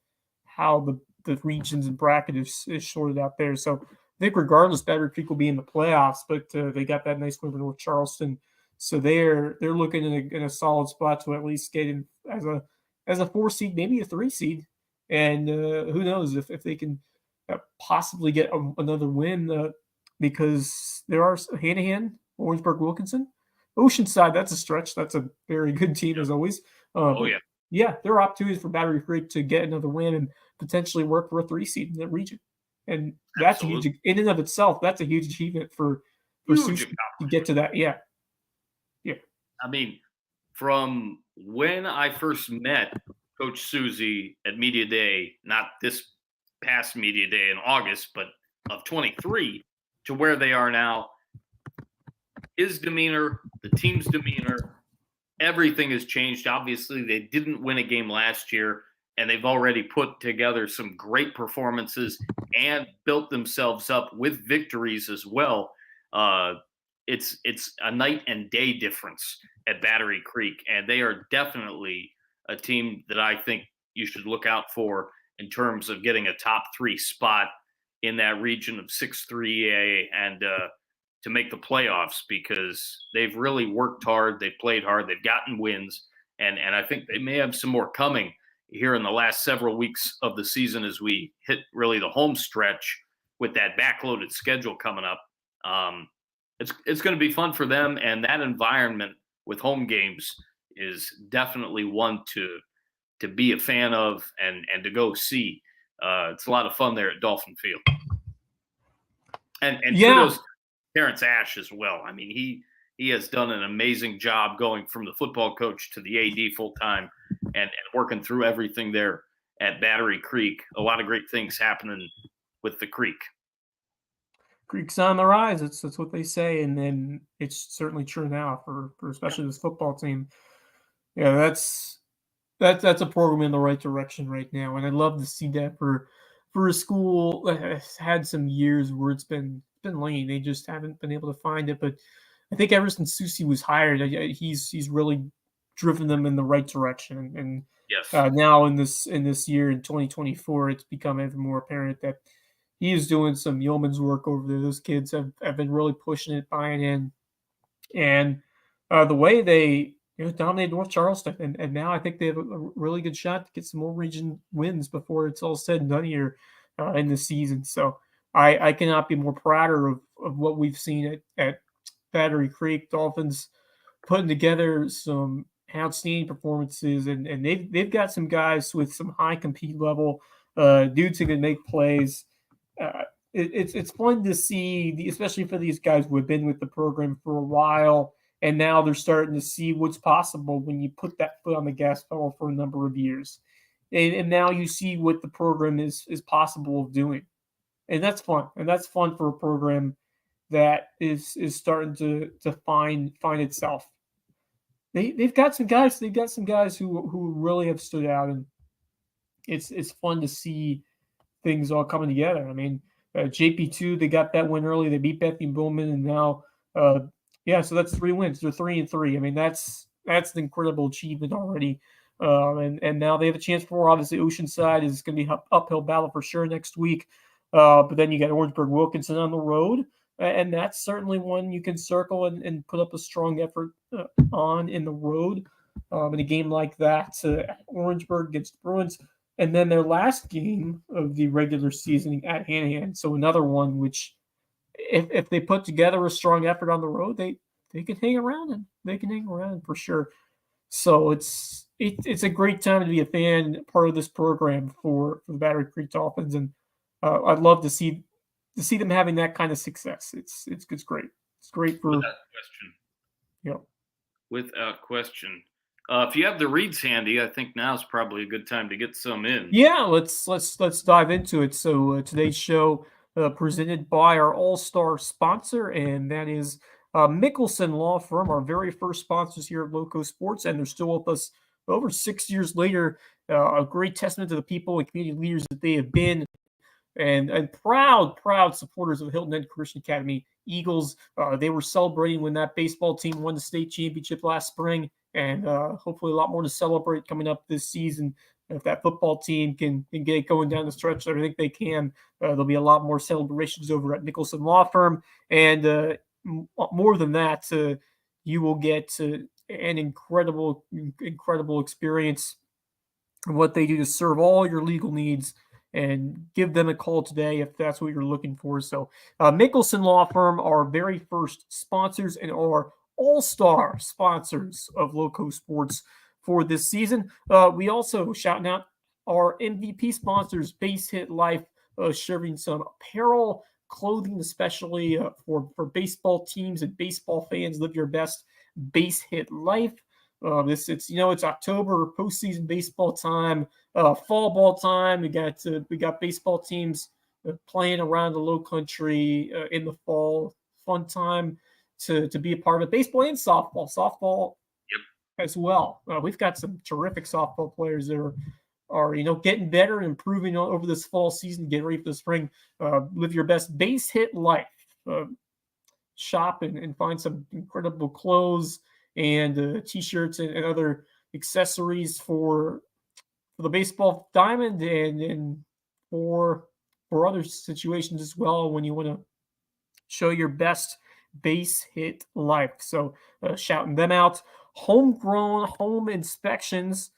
how the regions and bracket is sorted out there. So I think regardless, Battery Creek will be in the playoffs, but they got that nice win over North Charleston. So they're looking in a solid spot to at least get in as a 4 seed, maybe a 3 seed. And who knows if they can possibly get another win because there are Hanahan, Orangeburg, Wilkinson. Oceanside, that's a stretch. That's a very good team as always. Yeah, there are opportunities for Battery Creek to get another win and potentially work for a 3 seed in that region. And that's a huge, in and of itself, that's a huge achievement for Susie to get to that. Yeah. I mean, from when I first met Coach Susie at Media Day, not this past Media Day in August, but of 23, to where they are now, his demeanor, the team's demeanor, everything has changed. Obviously, they didn't win a game last year, and they've already put together some great performances and built themselves up with victories as well. It's a night and day difference at Battery Creek, and they are definitely a team that I think you should look out for in terms of getting a top 3 spot in that region of 6-3A and to make the playoffs, because they've really worked hard, they've played hard, they've gotten wins, and I think they may have some more coming here in the last several weeks of the season as we hit really the home stretch with that backloaded schedule coming up. It's going to be fun for them, and that environment with home games is definitely one to be a fan of and to go see. It's a lot of fun there at Dolphin Field. And kudos to Terrence Ash as well. I mean, he has done an amazing job going from the football coach to the AD full time and working through everything there at Battery Creek. A lot of great things happening with the Creek. Creek's on the rise. That's what they say, and then it's certainly true now for especially this football team. Yeah, that's a program in the right direction right now, and I'd love to see that for a school that has had some years where it's been lane. They just haven't been able to find it. But I think ever since Susie was hired, he's really driven them in the right direction. And yes. Now in this year in 2024, it's become even more apparent that he is doing some yeoman's work over there. Those kids have been really pushing it, buying in, and the way they dominated North Charleston, and now I think they have a really good shot to get some more region wins before it's all said and done here in the season. So I cannot be more prouder of what we've seen at Battery Creek. Dolphins putting together some outstanding performances, and they've got some guys with some high compete level dudes who can make plays. It's fun to see, especially for these guys who have been with the program for a while, and now they're starting to see what's possible when you put that foot on the gas pedal for a number of years. And now you see what the program is possible of doing. And that's fun. And that's fun for a program that is starting to find itself. They've got some guys. They've got some guys who really have stood out, and it's fun to see things all coming together. I mean, JP2, they got that win early. They beat Bethany Bowman, and now, so that's 3 wins. They're 3-3. I mean, that's an incredible achievement already. And now they have a chance for, obviously, Oceanside is going to be an uphill battle for sure next week. But then you got Orangeburg Wilkinson on the road, and that's certainly one you can circle and put up a strong effort on in the road in a game like that. Orangeburg against the Bruins. And then their last game of the regular season at Hanahan. So another one which, if they put together a strong effort on the road, they can hang around and they can hang around for sure. So it's a great time to be a fan, part of this program for the Battery Creek Dolphins, and I'd love to see them having that kind of success. It's great. It's great for without question. Yeah. Without question. If you have the reads handy, I think now's probably a good time to get some in. Yeah, let's dive into it. So today's show presented by our all-star sponsor, and that is Mickelson Law Firm, our very first sponsors here at LowcoSports, and they're still with us over 6 years later. A great testament to the people and community leaders that they have been, and proud supporters of Hilton Head Christian Academy Eagles. They were celebrating when that baseball team won the state championship last spring, and hopefully a lot more to celebrate coming up this season. If that football team can get it going down the stretch, I think they can. There'll be a lot more celebrations over at Nicholson Law Firm, and more than that, you will get an incredible experience in what they do to serve all your legal needs. And give them a call today if that's what you're looking for. So Mickelson Law Firm, our very first sponsors and our all-star sponsors of LowcoSports for this season. We also shouting out our MVP sponsors, Base Hit Life, serving some apparel, clothing, especially for baseball teams and baseball fans. Live your best base hit life. It's October, postseason baseball time, fall ball time. We got baseball teams playing around the Lowcountry in the fall. Fun time to be a part of it. Baseball and softball as well. We've got some terrific softball players that are getting better and improving over this fall season. Get ready for the spring. Live your best base hit life. Shop and find some incredible clothes and t-shirts and other accessories for the baseball diamond and for other situations as well when you want to show your best base hit life. So shouting them out. Homegrown Home Inspections.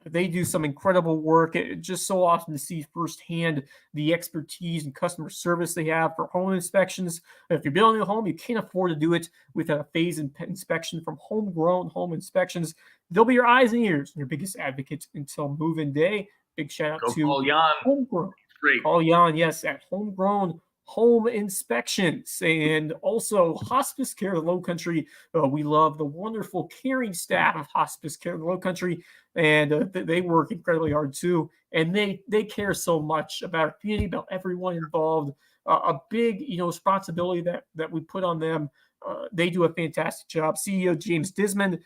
They do some incredible work. It's just so awesome to see firsthand the expertise and customer service they have for home inspections. If you're building a home, you can't afford to do it without a phase inspection from Homegrown Home Inspections. They'll be your eyes and ears and your biggest advocates until move-in day. Big shout out to call Jan. Homegrown. Great. Call Jan, yes, at Homegrown Home Inspections. And also Hospice Care of the Lowcountry. We love the wonderful caring staff of Hospice Care of the Lowcountry, and they work incredibly hard too. And they care so much about our community, about everyone involved. A big responsibility that we put on them. They do a fantastic job. CEO James Dismond,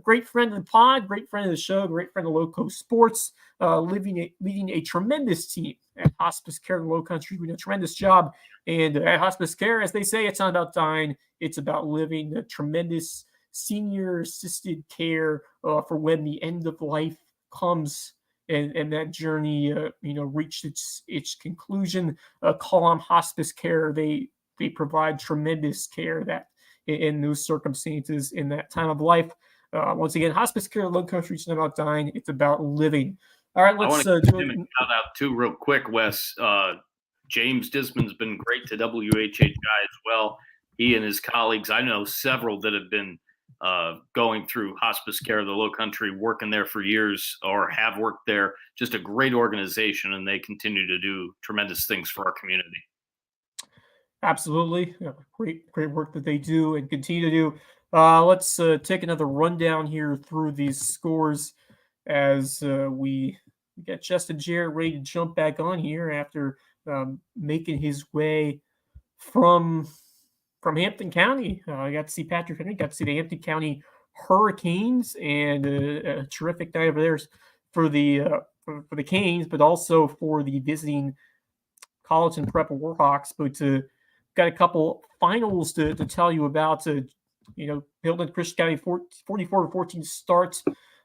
great friend of the pod, great friend of the show, great friend of LowcoSports, leading a tremendous team at Hospice Care of the Lowcountry. We do a tremendous job. And at Hospice Care, as they say, it's not about dying. It's about living a tremendous senior-assisted care for when the end of life comes and that journey, reached its conclusion. Call on Hospice Care. They provide tremendous care that in those circumstances in that time of life. Once again, Hospice Care Lowcountry, it's not about dying, it's about living. All right, let's do a shout out too real quick, Wes. James Dismond's been great to WHHI as well. He and his colleagues, I know several that have been going through Hospice Care of the Lowcountry, working there for years or have worked there. Just a great organization, and they continue to do tremendous things for our community. Absolutely. Great work that they do and continue to do. Let's take another rundown here through these scores as we got Justin Jarrett ready to jump back on here after making his way from Hampton County. I got to see Patrick Henry, got to see the Hampton County Hurricanes, and a terrific night over there for the Canes, but also for the visiting College and Prep Warhawks. But got a couple finals to tell you about. Hilton Christian County 44-14 starts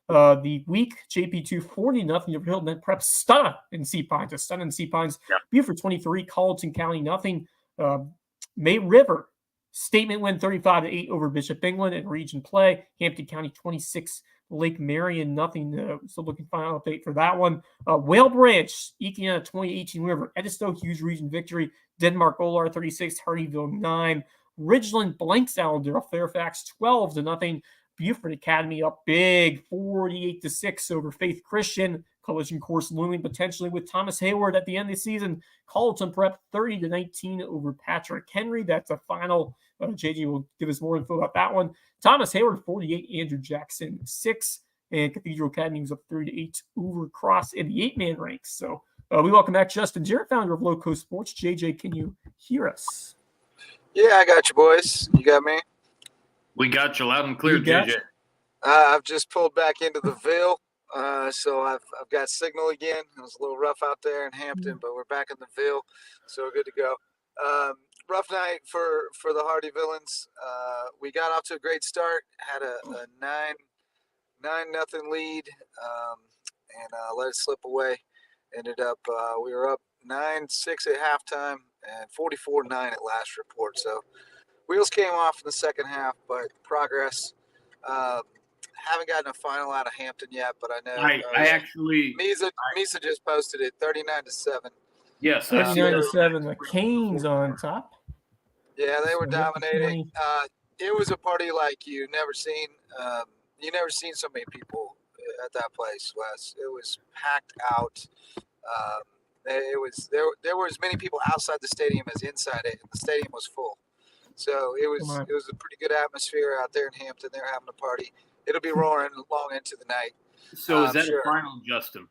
the week. JP2 40-0 over Hilton Prep. Stun in Sea Pines. A stun in Sea Pines. Yeah. Beaufort 23. Colleton County 0. May River statement win 35-8 over Bishop England in region play. Hampton County 26. Lake Marion 0. Still looking final update for that one. Whale Branch eking out a 2018 River. Edisto huge region victory. Denmark Olar 36. Hardyville 9. Ridgeland blanks out Fairfax 12-0. Beaufort Academy up big 48-6 over Faith Christian. Collision course looming potentially with Thomas Hayward at the end of the season. Colleton Prep 30-19 over Patrick Henry. That's a final JG will give us more info about that one. Thomas Hayward, 48, Andrew Jackson, 6, and Cathedral Academy was up 3-8 over Cross in the 8-man ranks. So we welcome back Justin Jarrett, founder of LowcoSports. JJ, can you hear us? Yeah, I got you, boys. You got me? We got you loud and clear, JJ. I've just pulled back into the Ville, so I've got signal again. It was a little rough out there in Hampton, but we're back in the Ville, so we're good to go. Rough night for the Hardy Villains. We got off to a great start, had a 9-0 lead, and let it slip away. Ended up we were up 9-6 at halftime and 44-9 at last report. So wheels came off in the second half, but progress. Haven't gotten a final out of Hampton yet, but I know I actually Misa just posted it 39-7. Yes, 39-7. The Canes on top. Yeah, they were dominating. It was a party like you never seen. You never seen so many people at that place, Wes. It was packed out. There were as many people outside the stadium as inside it. The stadium was full, so it was a pretty good atmosphere out there in Hampton. They're having a party. It'll be roaring long into the night. So is that a final, Justin?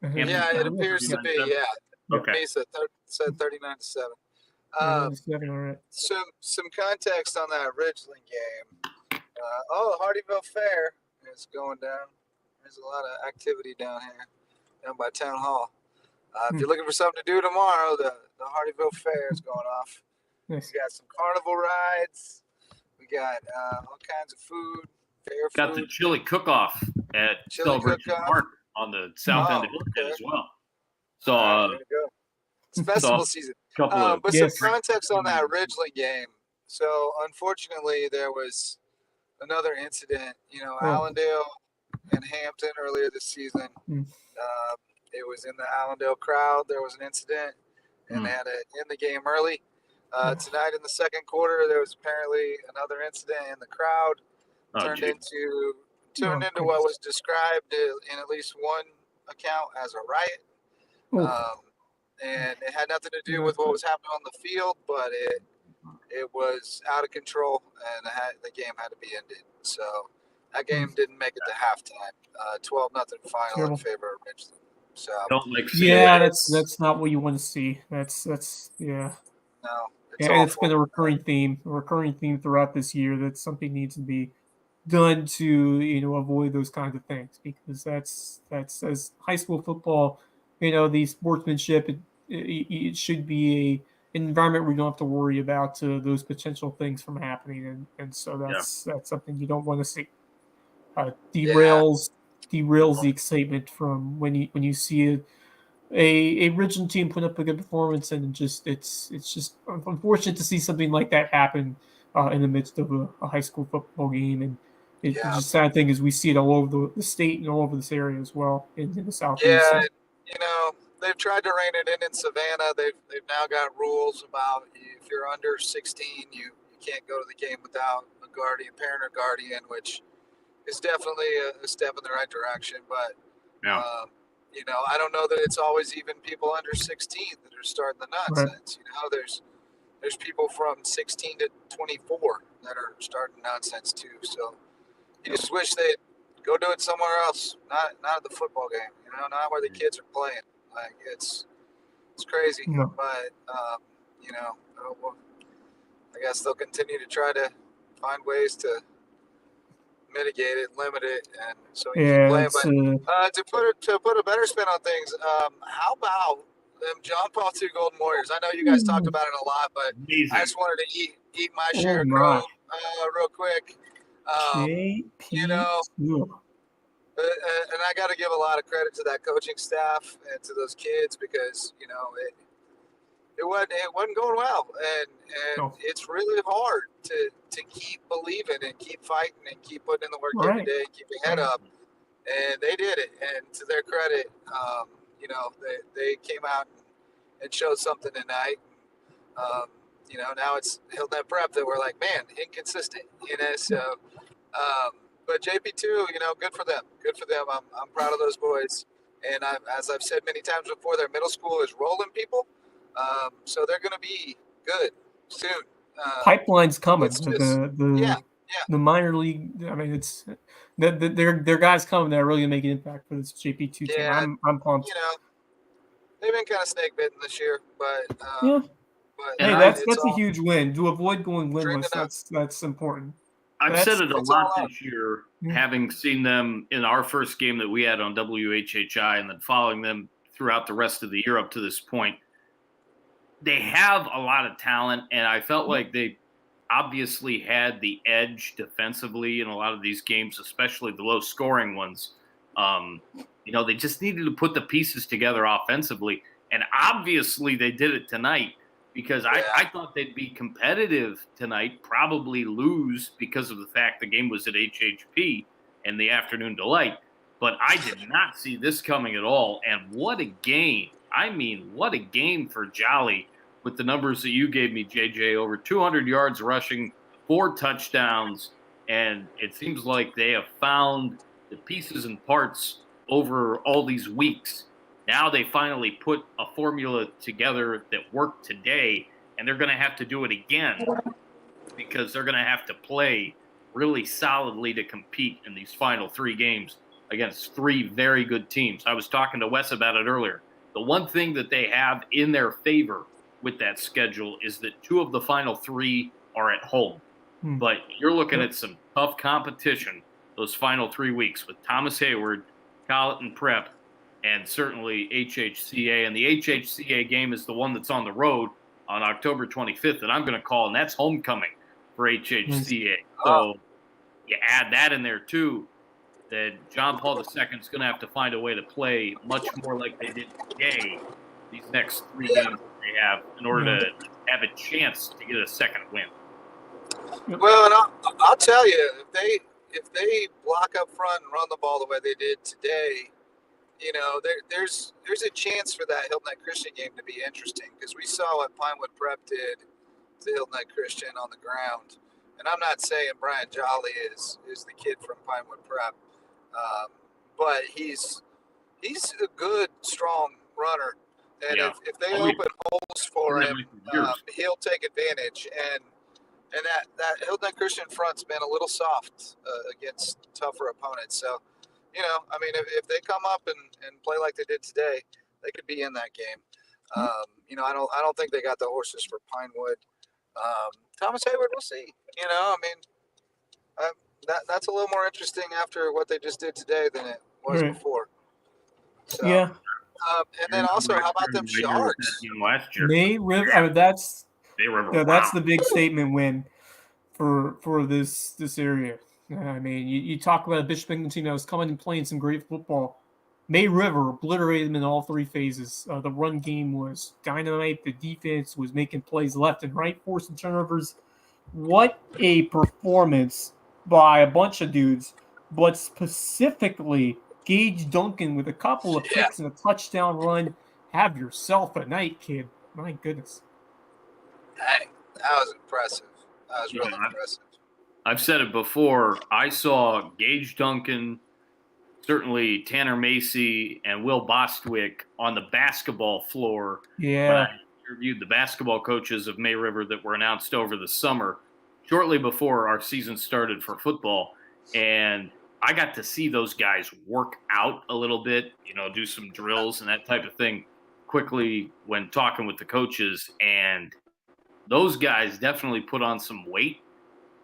Yeah, it appears to be. Yeah. Okay. Mesa said 39-7. All right. Some context on that Ridgeland game. Hardyville Fair is going down. There's a lot of activity down here, down by Town Hall. If you're looking for something to do tomorrow, the Hardyville Fair is going off. Nice. We got some carnival rides. We got all kinds of food. Got the chili cook-off at Celebration Park on the south end of Hilton as well. So there you go. It's festival season. But some context on that Ridgeland game. So unfortunately, there was another incident. Allendale and Hampton earlier this season. It was in the Allendale crowd. There was an incident, and they had to end the game early. Tonight in the second quarter, there was apparently another incident in the crowd. Turned into what was described in at least one account as a riot. And it had nothing to do with what was happening on the field, but it was out of control, and the game had to be ended. So that game didn't make it to halftime. 12-0 final in favor of Richland. So that's not what you want to see. That's No. It's been a recurring theme throughout this year that something needs to be done to avoid those kinds of things, because that's as high school football, the sportsmanship, it should be an environment where you don't have to worry about those potential things from happening, and so that's something you don't want to see. Derails the excitement from when you see a Ridgeland team put up a good performance, and it's just unfortunate to see something like that happen in the midst of a high school football game. And the just sad thing is we see it all over the state and all over this area as well in the southeast. Yeah, they've tried to rein it in Savannah. They've now got rules about if you're under 16, you can't go to the game without a parent or guardian, which is definitely a step in the right direction. But I don't know that it's always even people under 16 that are starting the nonsense. Right. There's people from 16 to 24 that are starting nonsense too. So you just wish they'd go do it somewhere else, not at the football game. Not where the kids are playing. Like it's crazy. No. But I guess they'll continue to try to find ways to mitigate it, limit it, and so you can play. But to put a better spin on things, how about them John Paul II Golden Warriors? I know you guys talked about it a lot, but I just wanted to eat my share of crow real quick. And I got to give a lot of credit to that coaching staff and to those kids, because it wasn't going well, and it's really hard to keep believing and keep fighting and keep putting in the work every day, keep your head up, and they did it. And to their credit, they came out and showed something tonight. Now it's Hilton Prep that we're like, man, inconsistent, so. But JP2, good for them. Good for them. I'm proud of those boys. And as I've said many times before, their middle school is rolling people. So they're going to be good soon. Pipeline's coming. It's just, the minor league. I mean, it's their guys coming that are really gonna make an impact for this JP2 team. I'm pumped. They've been kind of snake bitten this year, but But hey, that's a huge win. To avoid going winless, that's important. I've said it a lot this year, having seen them in our first game that we had on WHHI and then following them throughout the rest of the year up to this point. They have a lot of talent, and I felt like they obviously had the edge defensively in a lot of these games, especially the low-scoring ones. They just needed to put the pieces together offensively, and obviously they did it tonight. Because I thought they'd be competitive tonight, probably lose because of the fact the game was at HHP and the afternoon delight. But I did not see this coming at all. And what a game. I mean, what a game for Jolly with the numbers that you gave me, JJ. Over 200 yards rushing, 4 touchdowns. And it seems like they have found the pieces and parts over all these weeks. Now they finally put a formula together that worked today, and they're going to have to do it again because they're going to have to play really solidly to compete in these final 3 games against 3 very good teams. I was talking to Wes about it earlier. The one thing that they have in their favor with that schedule is that 2 of the final 3 are at home. But you're looking at some tough competition those final 3 weeks with Thomas Hayward, Colleton Prep, and certainly HHCA. And the HHCA game is the one that's on the road on October 25th that I'm going to call, and that's homecoming for HHCA. So you add that in there, too, that John Paul II is going to have to find a way to play much more like they did today, these next 3 games that they have, in order to have a chance to get a second win. Well, and I'll tell you, if they block up front and run the ball the way they did today, there's a chance for that Hilton Head Christian game to be interesting because we saw what Pinewood Prep did to Hilton Head Christian on the ground. And I'm not saying Brian Jolly is the kid from Pinewood Prep, but he's a good, strong runner. And if they open holes for him, he'll take advantage. And that Hilton Head Christian front's been a little soft against tougher opponents. So, if they come up and play like they did today, they could be in that game. I don't think they got the horses for Pinewood. Thomas Hayward, we'll see. That's a little more interesting after what they just did today than it was before. So, and then also, how about them Sharks? May River. That's the big statement win for this area. I mean, you talk about a Bishop England team that was coming and playing some great football. May River obliterated them in all 3 phases. The run game was dynamite. The defense was making plays left and right, forcing turnovers. What a performance by a bunch of dudes, but specifically Gage Duncan with a couple of picks and a touchdown run. Have yourself a night, kid. My goodness. Dang, that was impressive. That was really impressive. I've said it before. I saw Gage Duncan, certainly Tanner Macy, and Will Bostwick on the basketball floor when I interviewed the basketball coaches of May River that were announced over the summer, shortly before our season started for football. And I got to see those guys work out a little bit, do some drills and that type of thing quickly when talking with the coaches. And those guys definitely put on some weight.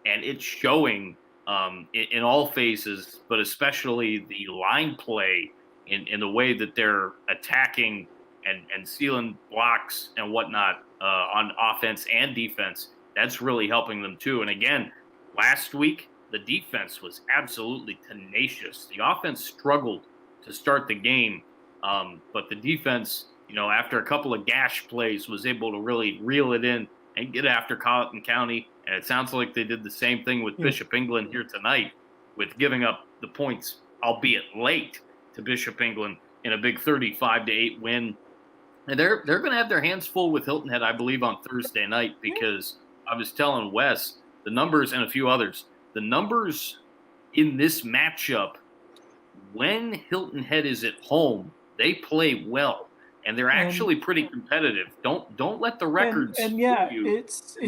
And it's showing in all phases, but especially the line play in the way that they're attacking and sealing blocks and whatnot on offense and defense. That's really helping them too. And again, last week, the defense was absolutely tenacious. The offense struggled to start the game, but the defense, after a couple of gash plays, was able to really reel it in and get after Colleton County. And it sounds like they did the same thing with Bishop England here tonight with giving up the points, albeit late, to Bishop England in a big 35-8 win. And they're going to have their hands full with Hilton Head, I believe, on Thursday night because I was telling Wes the numbers and a few others. The numbers in this matchup, when Hilton Head is at home, they play well. and they're actually pretty competitive. Don't let the records and yeah, fool you. it's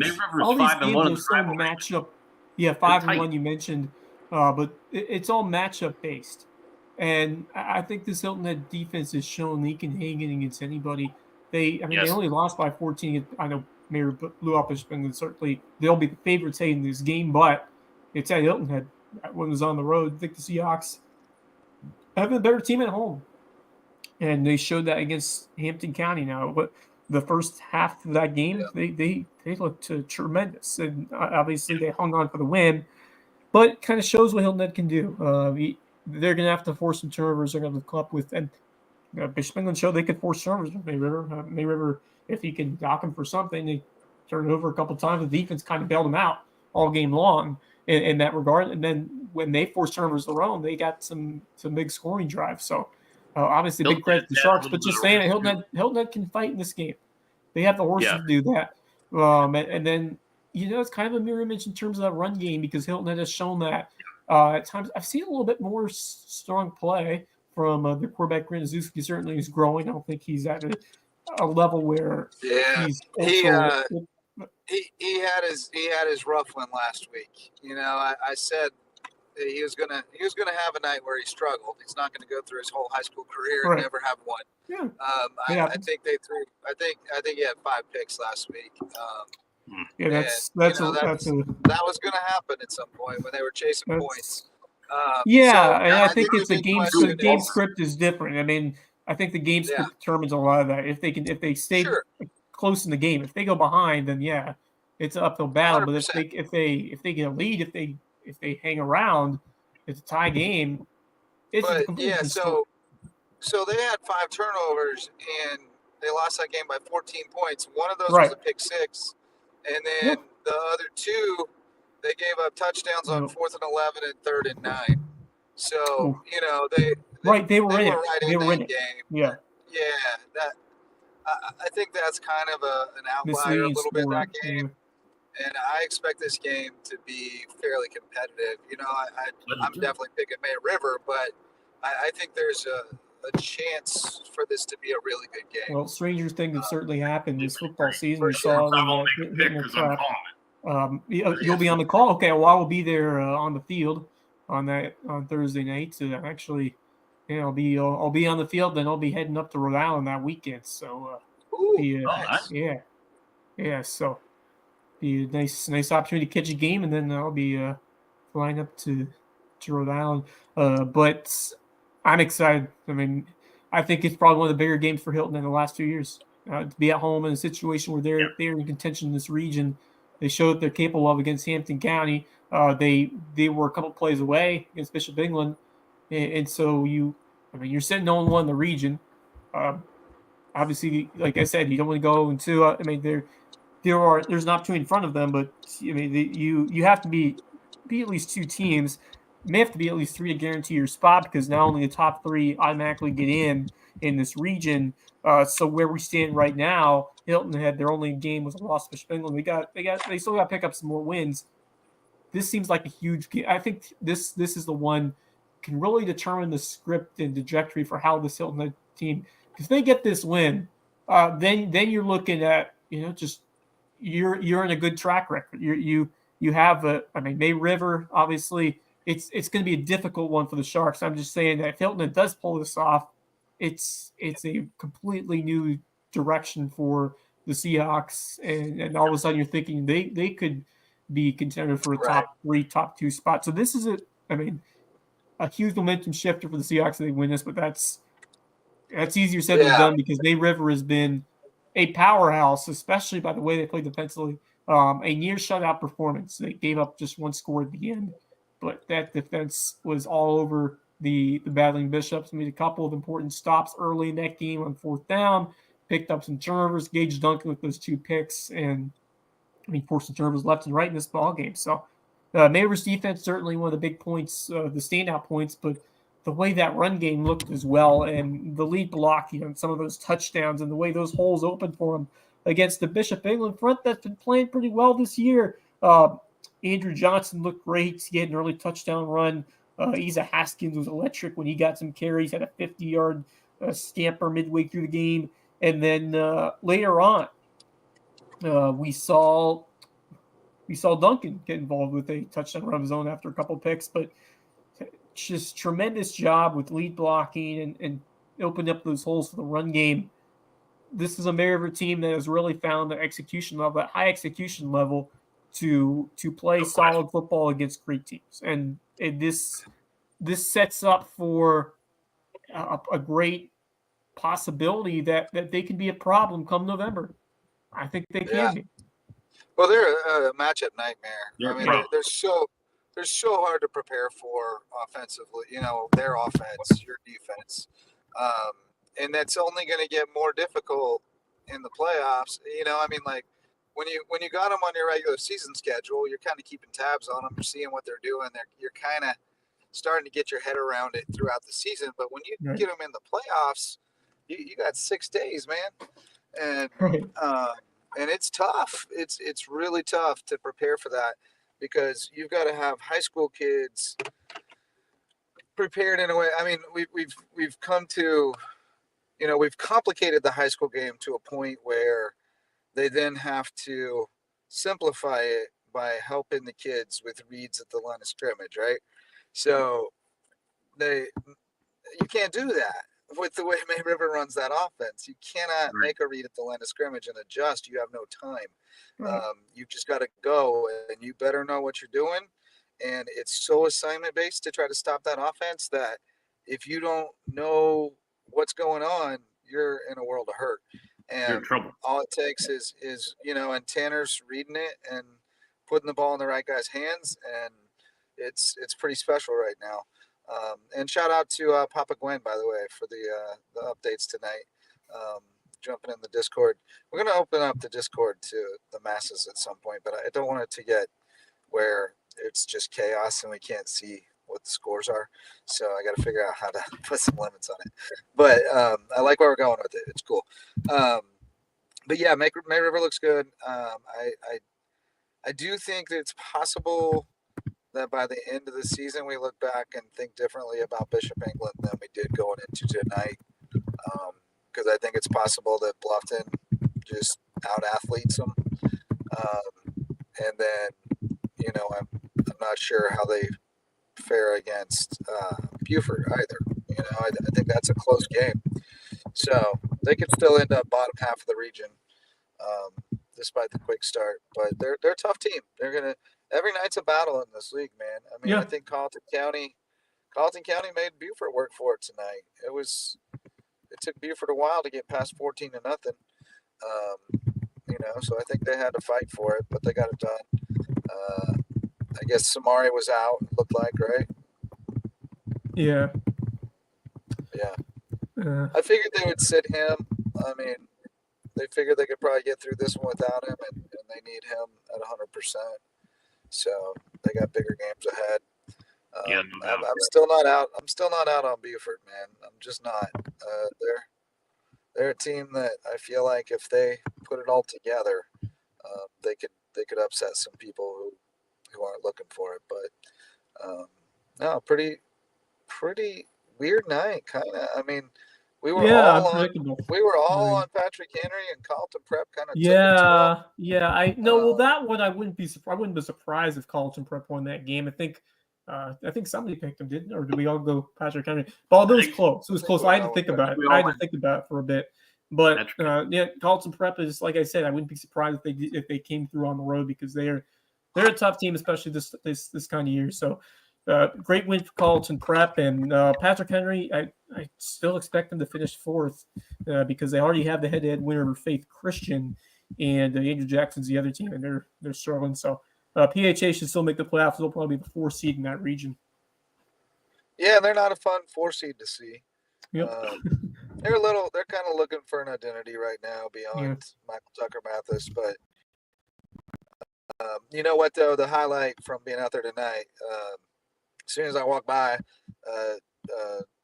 all these games are so matchup. Yeah, 5-1 you mentioned, but it's all matchup based, and I think this Hilton Head defense has shown they can hang in against anybody. They only lost by 14. I know Mayor blew up his spin, and certainly they'll be the favorites in this game, but it's at Hilton Head. That one was on the road. I think the Seahawks have a better team at home, and they showed that against Hampton County. Now, but the first half of that game, they looked tremendous, and obviously they hung on for the win. But it kind of shows what Hilton Head can do. They're going to have to force some turnovers. They're going to come up with, and Bishop England showed they could force turnovers with May River. May River, if he can dock them for something, they turned it over a couple of times. The defense kind of bailed them out all game long in that regard. And then when they forced turnovers of their own, they got some big scoring drives. So obviously big credit to the Sharks. But just saying, Hilton Head can fight in this game. They have the horses to do that. And then, it's kind of a mirror image in terms of that run game, because Hilton Head has shown that at times. I've seen a little bit more strong play from the quarterback, Graniszewski. Certainly is growing. I don't think he's at a level where he's he had his rough one last week. I said he was gonna have a night where he struggled. He's not gonna go through his whole high school career and never have one. Yeah. I think they threw. I think he had 5 picks last week. That was going to happen at some point when they were chasing points. And I think it's the game script is different. I think the game script determines a lot of that. If they stay close in the game, if they go behind, then it's an uphill battle. 100%. But if they get a lead, if they hang around, it's a tie game. So they had 5 turnovers and they lost that game by 14 points. One of those was a pick 6. And then the other 2, they gave up touchdowns on 4th and 11 and 3rd and 9. So they were in that game. Yeah. That I think that's kind of an outlier a little bit in that game. And I expect this game to be fairly competitive. I'm definitely picking May River, but I think there's a chance for this to be a really good game. Well, stranger things have certainly happened this football season. We saw you'll be on the call. Okay, well, I will be there on the field on Thursday night. So actually, I'll be on the field. Then I'll be heading up to Rhode Island that weekend. So, nice. So, be a nice opportunity to catch a game, and then I'll be flying up to Rhode Island. But I'm excited. I think it's probably one of the bigger games for Hilton in the last 2 years. To be at home in a situation where they're in contention in this region, they showed that they're capable of against Hampton County. They were a couple plays away against Bishop England, and so you're sitting 0-1 in the region. Obviously, like I said, you don't want to go into. There's an opportunity in front of them, but you have to be at least 2 teams. You may have to be at least 3 to guarantee your spot, because not only the top 3 automatically get in this region. So where we stand right now, Hilton Head, their only game was a loss to Bishop England. They still got to pick up some more wins. This seems like a huge game. I think this is the one can really determine the script and trajectory for how this Hilton Head team. If they get this win, then you're looking at just you're in a good track record. You have May River, obviously. It's going to be a difficult one for the Sharks. I'm just saying that if Hilton does pull this off, it's a completely new direction for the Seahawks, and all of a sudden you're thinking they could be contender for a top 3, top 2 spot. So this is a huge momentum shifter for the Seahawks if they win this, but that's easier said than done, because May River has been a powerhouse, especially by the way they played defensively. A near shutout performance. They gave up just 1 score at the end, but that defense was all over the Battling Bishops. Made a couple of important stops early in that game on 4th down, picked up some turnovers. Gage Duncan with those 2 picks, and forced some turnovers left and right in this ball game. So May River's defense certainly one of the big points, the standout points, but the way that run game looked as well, and the lead block, some of those touchdowns, and the way those holes opened for them against the Bishop England front that's been playing pretty well this year. Andrew Johnson looked great. He had an early touchdown run. Isa Haskins was electric when he got some carries, had a 50-yard scamper midway through the game. And then later on, we saw Duncan get involved with a touchdown run of his own after a couple picks, but just tremendous job with lead blocking and opened up those holes for the run game. This is a Mary River team that has really found the execution level, that high execution level, to play solid football against great teams, and this sets up for a great possibility that they can be a problem come November. I think they can be. Well, they're a matchup nightmare. I mean, they're so hard to prepare for offensively. You know, their offense, your defense, and that's only going to get more difficult in the playoffs. You know, I mean, like when you got them on your regular season schedule, you're kind of keeping tabs on them, you're seeing what they're doing. You're kind of starting to get your head around it throughout the season. But when you get them in the playoffs, you got 6 days, man, and it's tough. It's really tough to prepare for that because you've got to have high school kids prepared in a way. I mean, we've come to, you know, we've complicated the high school game to a point where they then have to simplify it by helping the kids with reads at the line of scrimmage, right? So you can't do that with the way May River runs that offense. You cannot make a read at the line of scrimmage and adjust. You have no time. You've just got to go, and you better know what you're doing. And it's so assignment based to try to stop that offense that if you don't know what's going on, you're in a world of hurt. And you're in trouble. All it takes is you know, and Tanner's reading it and putting the ball in the right guy's hands, and it's pretty special right now. And shout out to Papa Gwen, by the way, for the updates tonight. Jumping in the Discord. We're going to open up the Discord to the masses at some point, but I don't want it to get where it's just chaos and we can't see what the scores are. So I got to figure out how to put some limits on it. But I like where we're going with it. It's cool. But yeah, May River looks good. I do think that it's possible that by the end of the season we look back and think differently about Bishop England than we did going into tonight. Because I think it's possible that Bluffton just out athletes them. And then, you know, I'm not sure how they fare against Buford either. You know, I think that's a close game. So they could still end up bottom half of the region, despite the quick start. But they're a tough team. They're gonna every night's a battle in this league, man. I mean, I think Carleton County made Buford work for it tonight. It took Buford a while to get past 14-0. You know, so I think they had to fight for it, but they got it done. I guess Samari was out, it looked like, right? Yeah. I figured they would sit him. I mean, they figured they could probably get through this one without him, and they need him at 100%. So they got bigger games ahead. I'm still not out. I'm still not out on Buford, man. I'm just not. They're a team that I feel like if they put it all together, they could upset some people who aren't looking for it. But no, pretty weird night, kind of. I mean, we were all on Patrick Henry and Carleton Prep kind of. I know. Well, that one I wouldn't be surprised if Carleton Prep won that game. I think somebody picked him, didn't? Or did we all go Patrick Henry? But it was close. It was close. I had to think about it for a bit. But Carleton Prep is, like I said, I wouldn't be surprised if they came through on the road because they're a tough team, especially this kind of year. So great win for Carleton Prep and Patrick Henry. I still expect them to finish fourth because they already have the head-to-head winner of Faith Christian, and Andrew Jackson's the other team, and they're struggling. So PHA should still make the playoffs. They'll probably be the 4th seed in that region. Yeah, they're not a fun 4 seed to see. Yep. They're kind of looking for an identity right now beyond Michael Tucker Mathis. But you know what, though? The highlight from being out there tonight, as soon as I walked by,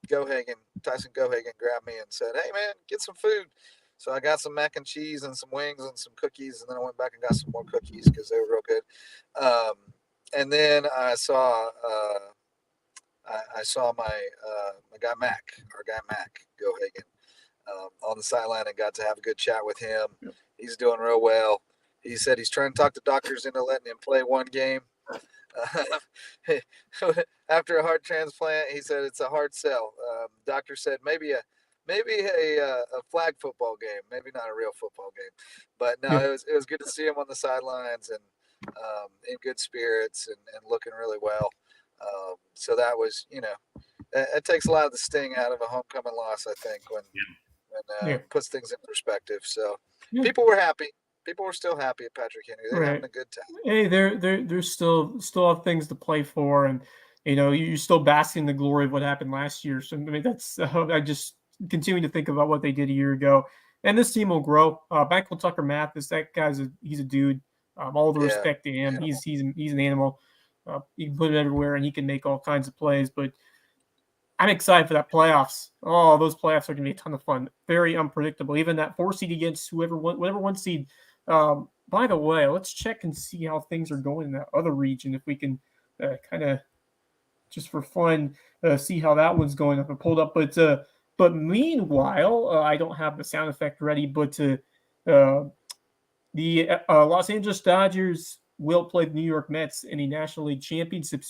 Tyson Gohagen grabbed me and said, "Hey, man, get some food." So I got some mac and cheese and some wings and some cookies, and then I went back and got some more cookies because they were real good. And then I saw my guy Mac, Gohagen, on the sideline and got to have a good chat with him. Yep. He's doing real well. He said he's trying to talk the doctors into letting him play one game. After a heart transplant, he said it's a hard sell. Doctor said maybe a flag football game, maybe not a real football game, but no, it was good to see him on the sidelines and in good spirits and looking really well. So that was, it takes a lot of the sting out of a homecoming loss, I think, when puts things in perspective. So people were happy. People were still happy at Patrick Henry. They're having a good time. Hey, they're still have things to play for, and you're still basking in the glory of what happened last year. So I mean, that's I just continue to think about what they did a year ago, and this team will grow. Michael Tucker Mathis, that he's a dude. All the respect to him. He's an animal. You can put it everywhere, and he can make all kinds of plays. But I'm excited for that playoffs. Oh, those playoffs are going to be a ton of fun. Very unpredictable. Even that 4 seed against whatever 1 seed. By the way, let's check and see how things are going in that other region. If we can kind of just for fun see how that one's going up and pulled up. But meanwhile, I don't have the sound effect ready. But the Los Angeles Dodgers will play the New York Mets in a National League Championship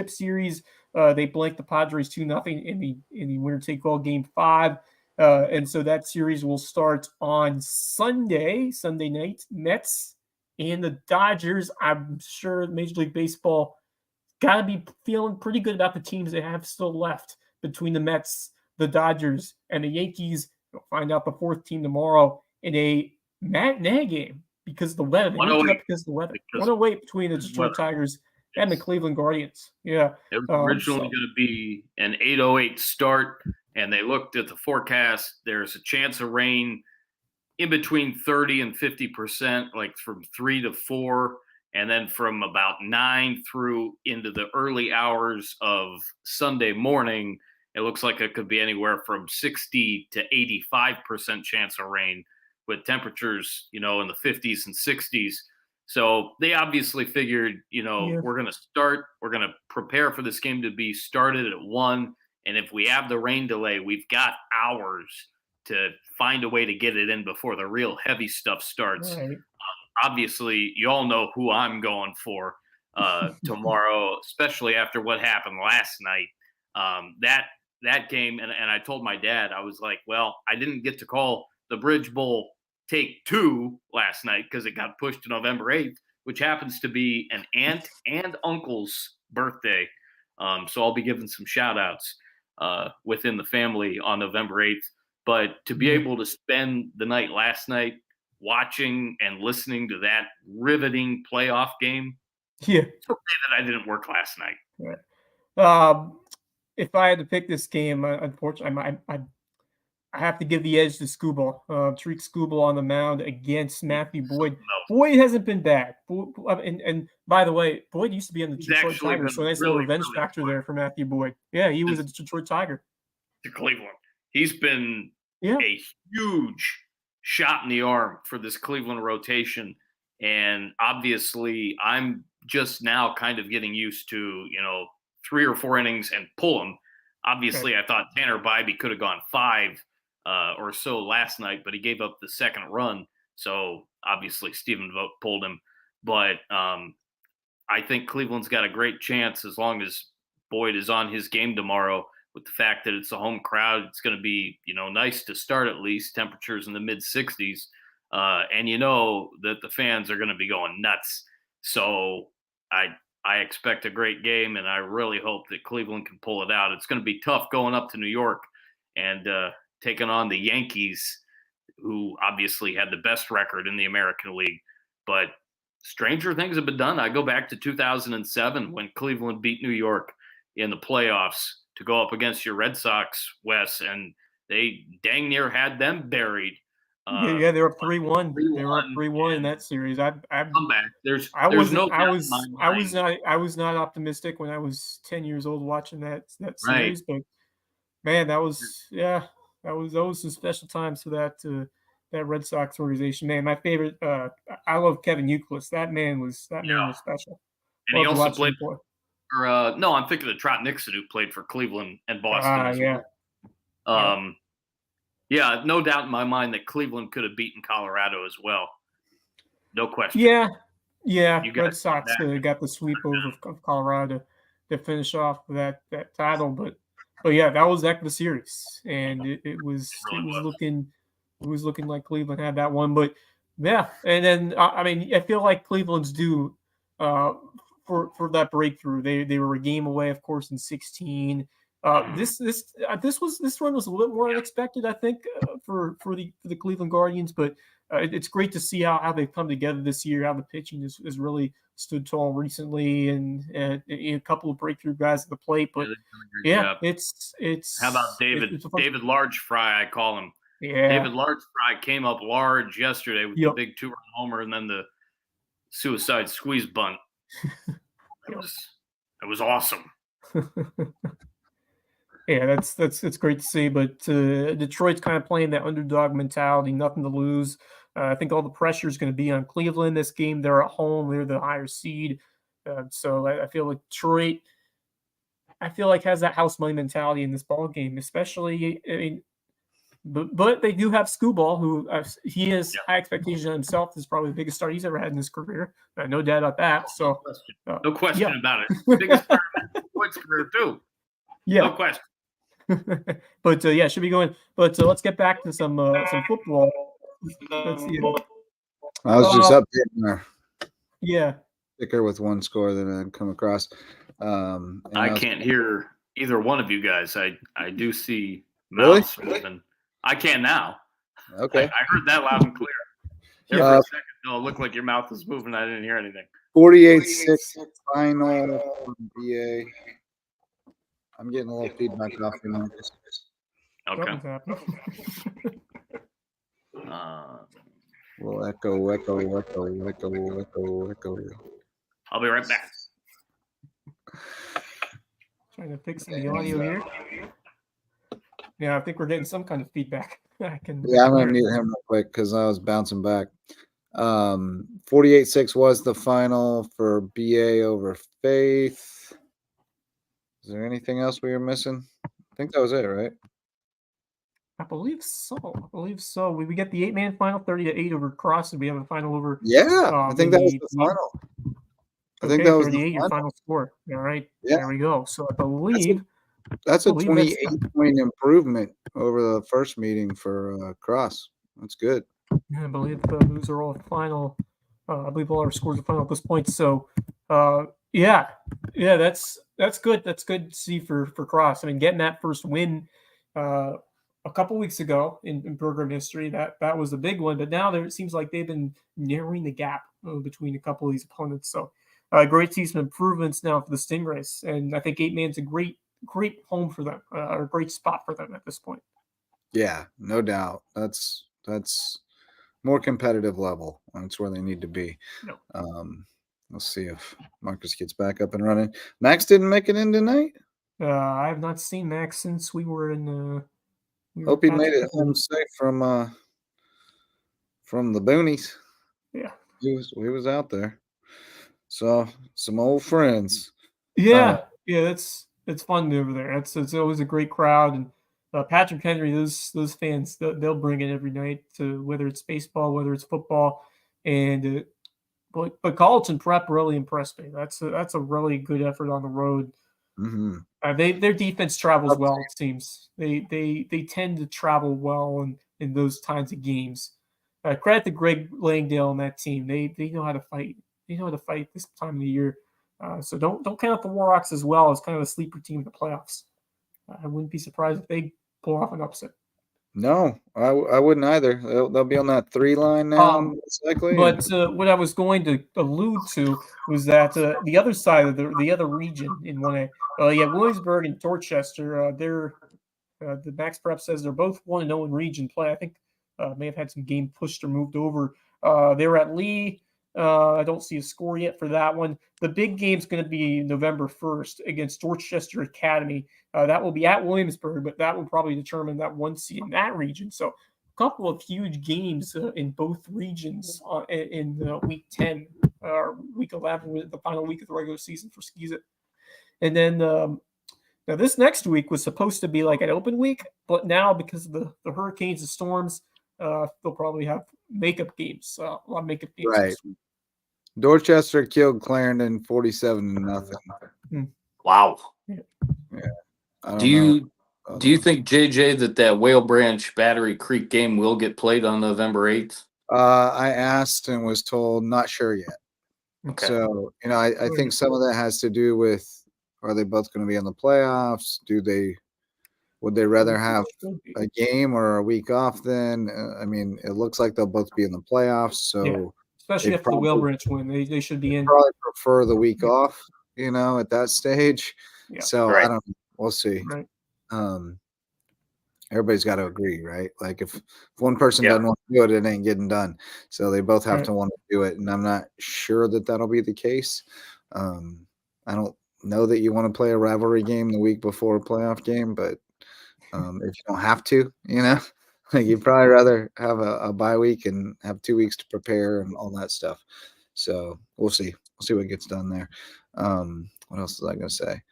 Series. They blanked the Padres 2-0 in the winner take all Game 5. And so that series will start on Sunday night. Mets and the Dodgers. I'm sure Major League Baseball got to be feeling pretty good about the teams they have still left between the Mets, the Dodgers, and the Yankees. We'll find out the 4th team tomorrow in a matinee game because of the weather. They moved it up because of the weather. 108 between the Detroit Tigers and the Cleveland Guardians. Yeah. It was originally going to be an 8:08 start, and they looked at the forecast. There's a chance of rain in between 30 and 50%, like from 3 to 4, and then from about 9 through into the early hours of Sunday morning, it looks like it could be anywhere from 60 to 85% chance of rain with temperatures, in the 50s and 60s. So they obviously figured, we're going to prepare for this game to be started at 1. And if we have the rain delay, we've got hours to find a way to get it in before the real heavy stuff starts. Right. Obviously, you all know who I'm going for tomorrow, especially after what happened last night. That game, and I told my dad, I was like, well, I didn't get to call the Bridge Bowl Take 2 last night because it got pushed to November 8th, which happens to be an aunt and uncle's birthday. So I'll be giving some shout outs within the family on November 8th. But to be able to spend the night last night watching and listening to that riveting playoff game, it's okay that I didn't work last night. Right. If I had to pick this game, unfortunately, I have to give the edge to Skubal. Tariq Skubal on the mound against Matthew Boyd. Boyd hasn't been bad. And by the way, Boyd used to be on the Detroit Tigers, so nice little revenge factor there for Matthew Boyd. Yeah, he was a Detroit Tiger. To Cleveland. He's been a huge shot in the arm for this Cleveland rotation. And obviously, I'm just now kind of getting used to, 3 or 4 innings and pull him. Obviously, I thought Tanner Bybee could have gone 5 or so last night, but he gave up the second run. So obviously Stephen Vogt pulled him. But I think Cleveland's got a great chance as long as Boyd is on his game tomorrow. With the fact that it's a home crowd, it's going to be, nice to start at least. Temperatures in the mid-60s. And that the fans are going to be going nuts. So I expect a great game, and I really hope that Cleveland can pull it out. It's going to be tough going up to New York and taking on the Yankees, who obviously had the best record in the American League. But stranger things have been done. I go back to 2007 when Cleveland beat New York in the playoffs to go up against your Red Sox, Wes, and they dang near had them buried. They were up 3-1. They were up 3-1 in that series. I come back. I was not optimistic when I was 10 years old watching that series, but man, that was some special times for that Red Sox organization. Man, my favorite. I love Kevin Youkilis. That man was special. And he also played for. I'm thinking of Trot Nixon, who played for Cleveland and Boston as well. Yeah, no doubt in my mind that Cleveland could have beaten Colorado as well. No question. Yeah. Red Sox got the sweep over of Colorado to finish off that title, but yeah, that was heck of a series, and it was looking like Cleveland had that one, but yeah, and then I feel like Cleveland's due for that breakthrough. They were a game away, of course, in 16. This run was a little more unexpected, I think, for the Cleveland Guardians, but it's great to see how they've come together this year, how the pitching has really stood tall recently, and a couple of breakthrough guys at the plate. But it's how about David Large Fry? I call him. Yeah, David Large Fry came up large yesterday with the big 2-run homer and then the suicide squeeze bunt. It was awesome. Yeah, that's great to see. But Detroit's kind of playing that underdog mentality, nothing to lose. I think all the pressure is going to be on Cleveland this game. They're at home; they're the higher seed. So I feel like Detroit, has that house money mentality in this ball game, especially. I mean, but they do have Skubal, who he has high expectations on himself. This is probably the biggest start he's ever had in his career. No doubt about that. So no question about it. Biggest start in Detroit's career too. Yeah, no question. But should be going. But let's get back to some football. Let's see. I was just updating our ticker with one score that I'd come across. I can't hear either one of you guys. I do see mouths moving. I can now. Okay. I heard that loud and clear. There for a second, it looked like your mouth was moving. I didn't hear anything. 48-6 final for BA. I'm getting a little feedback off you, Marcus. Okay. We'll echo. I'll be right back. Trying to fix the audio here. Yeah, I think we're getting some kind of feedback. I'm going to mute him real quick because I was bouncing back. 48-6 was the final for BA over Faith. Is there anything else we were missing? I think that was it, right? I believe so. We get the 8-man final, 30-8 over Cross, and we have a final over. Yeah, I think that was the final. I think that was 38, your final score. All right, there we go. So I believe that's a 28-point improvement over the first meeting for Cross. That's good. Yeah, I believe those are all final. I believe all our scores are final at this point. So, that's good. That's good to see for Cross. I mean, getting that first win a couple weeks ago in program history, that was a big one. But now it seems like they've been narrowing the gap between a couple of these opponents. So, great to see some improvements now for the Stingrays. And I think 8-man's a great home for them, or a great spot for them at this point. Yeah, no doubt. That's more competitive level. That's where they need to be. No. Let's see if Marcus gets back up and running. Max didn't make it in tonight? I have not seen Max since we were in hope he made it home safe from the boonies. Yeah. We was out there. So some old friends. Yeah. It's fun over there. It's always a great crowd, and Patrick Henry, those fans, they'll bring it every night, to whether it's baseball, whether it's football, and but Carleton Prep really impressed me. That's a really good effort on the road. Mm-hmm. Their defense travels well. It seems they tend to travel well in those kinds of games. Credit to Greg Langdale and that team. They know how to fight. They know how to fight this time of the year. So don't count out the Warhawks as well as kind of a sleeper team in the playoffs. I wouldn't be surprised if they pull off an upset. No, I wouldn't either. They'll be on that 3 line now, most likely. But what I was going to allude to was that the other side of the other region in 1A, Williamsburg and Dorchester, they're the Max Prep says they're both 1-0 in region play. I think may have had some game pushed or moved over. They were at Lee. I don't see a score yet for that one. The big game's going to be November 1st against Dorchester Academy. That will be at Williamsburg, but that will probably determine that 1 seed in that region. So a couple of huge games in both regions in week 10 or week 11, with the final week of the regular season for Skeezit. And then Now, this next week was supposed to be like an open week, but now because of the hurricanes and storms, they'll probably have makeup games, a lot of makeup games Right. this week. Dorchester killed Clarendon 47-0. Wow. Yeah. Do you think, JJ, that Whale Branch Battery Creek game will get played on November 8th? I asked and was told not sure yet. Okay. So, I think some of that has to do with, are they both going to be in the playoffs? Would they rather have a game or a week off then? I mean, it looks like they'll both be in the playoffs. So, yeah. Especially after the Whale Branch win, they should be in. Probably prefer the week off, at that stage. Yeah. So right. I don't know. We'll see. Right. Everybody's got to agree, right? Like if one person doesn't want to do it, it ain't getting done. So they both have to want to do it, and I'm not sure that that'll be the case. I don't know that you want to play a rivalry game the week before a playoff game, but if you don't have to, like you'd probably rather have a bye week and have 2 weeks to prepare and all that stuff. So we'll see. We'll see what gets done there. What else was I going to say?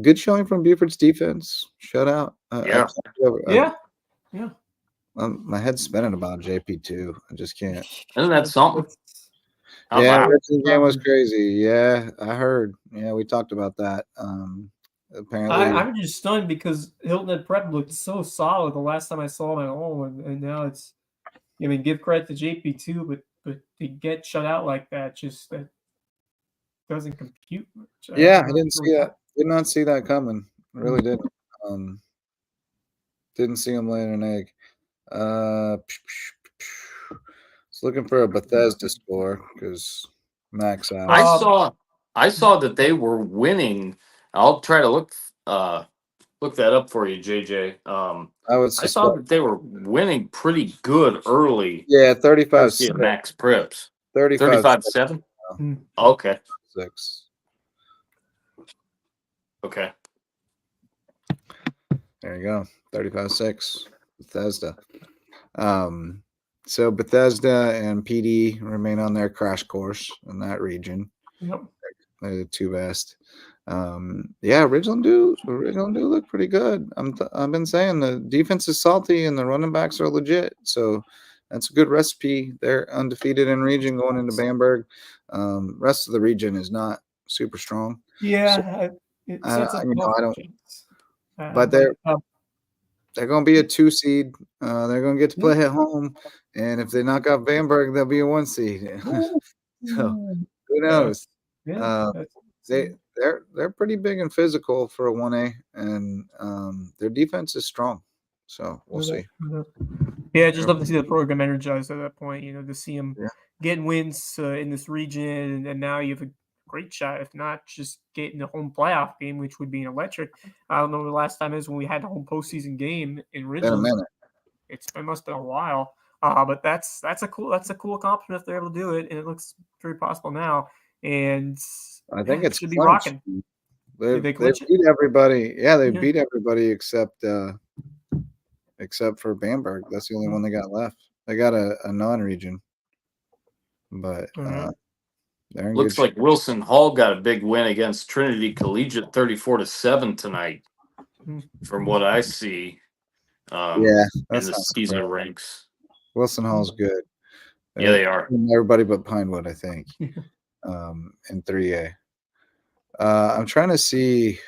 Good showing from Buford's defense. Shutout. Yeah. My head's spinning about JP2. I just can't. Isn't that something? Yeah, the game was crazy. Yeah, I heard. Yeah, we talked about that. Apparently, I'm just stunned because Hilton Head Prep looked so solid the last time I saw them at home, and now it's. I mean, give credit to JP2, but to get shut out like that, just that doesn't compute much. Yeah, I didn't see that. Did not see that coming. Really didn't. Didn't see him laying an egg. Was looking for a Bethesda score because Max out. I saw that they were winning. I'll try to look that up for you, JJ. I saw that they were winning pretty good early. Yeah, 35. Max Preps. 35-7. Okay. 6. Okay. There you go. 35-6. Bethesda. So Bethesda and PD remain on their crash course in that region. Yep. They're the two best. Ridgeland do look pretty good. I've been saying the defense is salty and the running backs are legit. So that's a good recipe. They're undefeated in region going into Bamberg. Rest of the region is not super strong. Yeah, but they're going to be a 2 seed. They're going to get to play at home, and if they knock out Bamberg, they'll be a 1 seed. So who knows? They're pretty big and physical for a 1A, and their defense is strong. So we'll see. Yeah, I just love to see the program energized at that point. To see them getting wins in this region, and now you have a great shot, if not just getting a home playoff game, which would be electric. I don't know the last time is when we had a home postseason game in Ridgeland. It must have been a while. But that's a cool accomplishment if they're able to do it, and it looks very possible now. And I think it should be rocking. They beat everybody. Yeah, they beat everybody except for Bamberg. That's the only one they got left. They got a non-region, but they're in looks like Wilson Hall got a big win against Trinity Collegiate, 34-7 tonight. From what I see, in the season ranks, Wilson Hall's good. Yeah, they are. Everybody but Pinewood, I think. In 3A. I'm trying to see.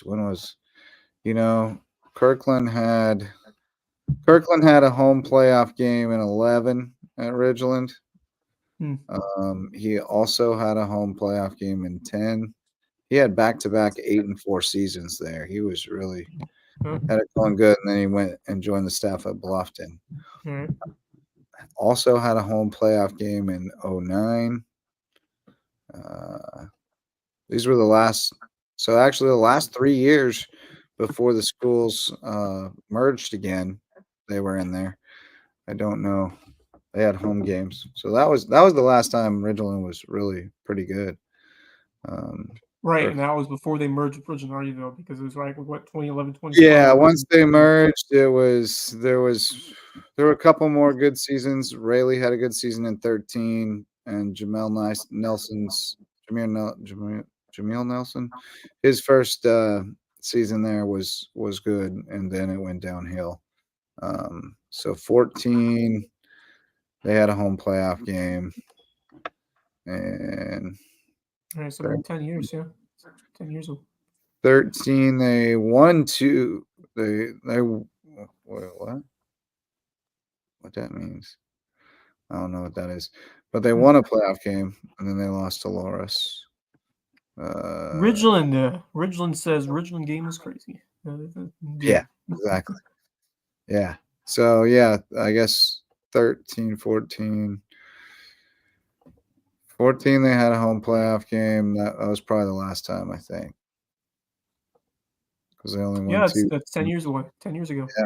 When was? Kirkland had a home playoff game in 11 at Ridgeland. He also had a home playoff game in 10. He had back-to-back 8 and 4 seasons there. He was really had it going good, and then he went and joined the staff at Bluffton. Also had a home playoff game in 09. These were the last. So actually, the last 3 years before the schools merged again, they were in there. I don't know. They had home games, so that was the last time Ridgeland was really pretty good. Right, and that was before they merged with Ridgeland Ardyville, because it was like 2011, 2012. Yeah, once they merged, there were a couple more good seasons. Rayleigh had a good season in 13, and Jameer Jameer Nelson. His first season there was good, and then it went downhill. So 14, they had a home playoff game, and all right, so 10 years, yeah, 10 years old. 13, they won 2. They what? What that means? I don't know what that is, but they won a playoff game, and then they lost to Loras. Ridgeland says Ridgeland game was crazy. Yeah, exactly. Yeah. So, yeah, I guess 13, 14. 14, they had a home playoff game. That was probably the last time, I think. Because they only won 2. That's 10 years away. 10 years ago. Yeah.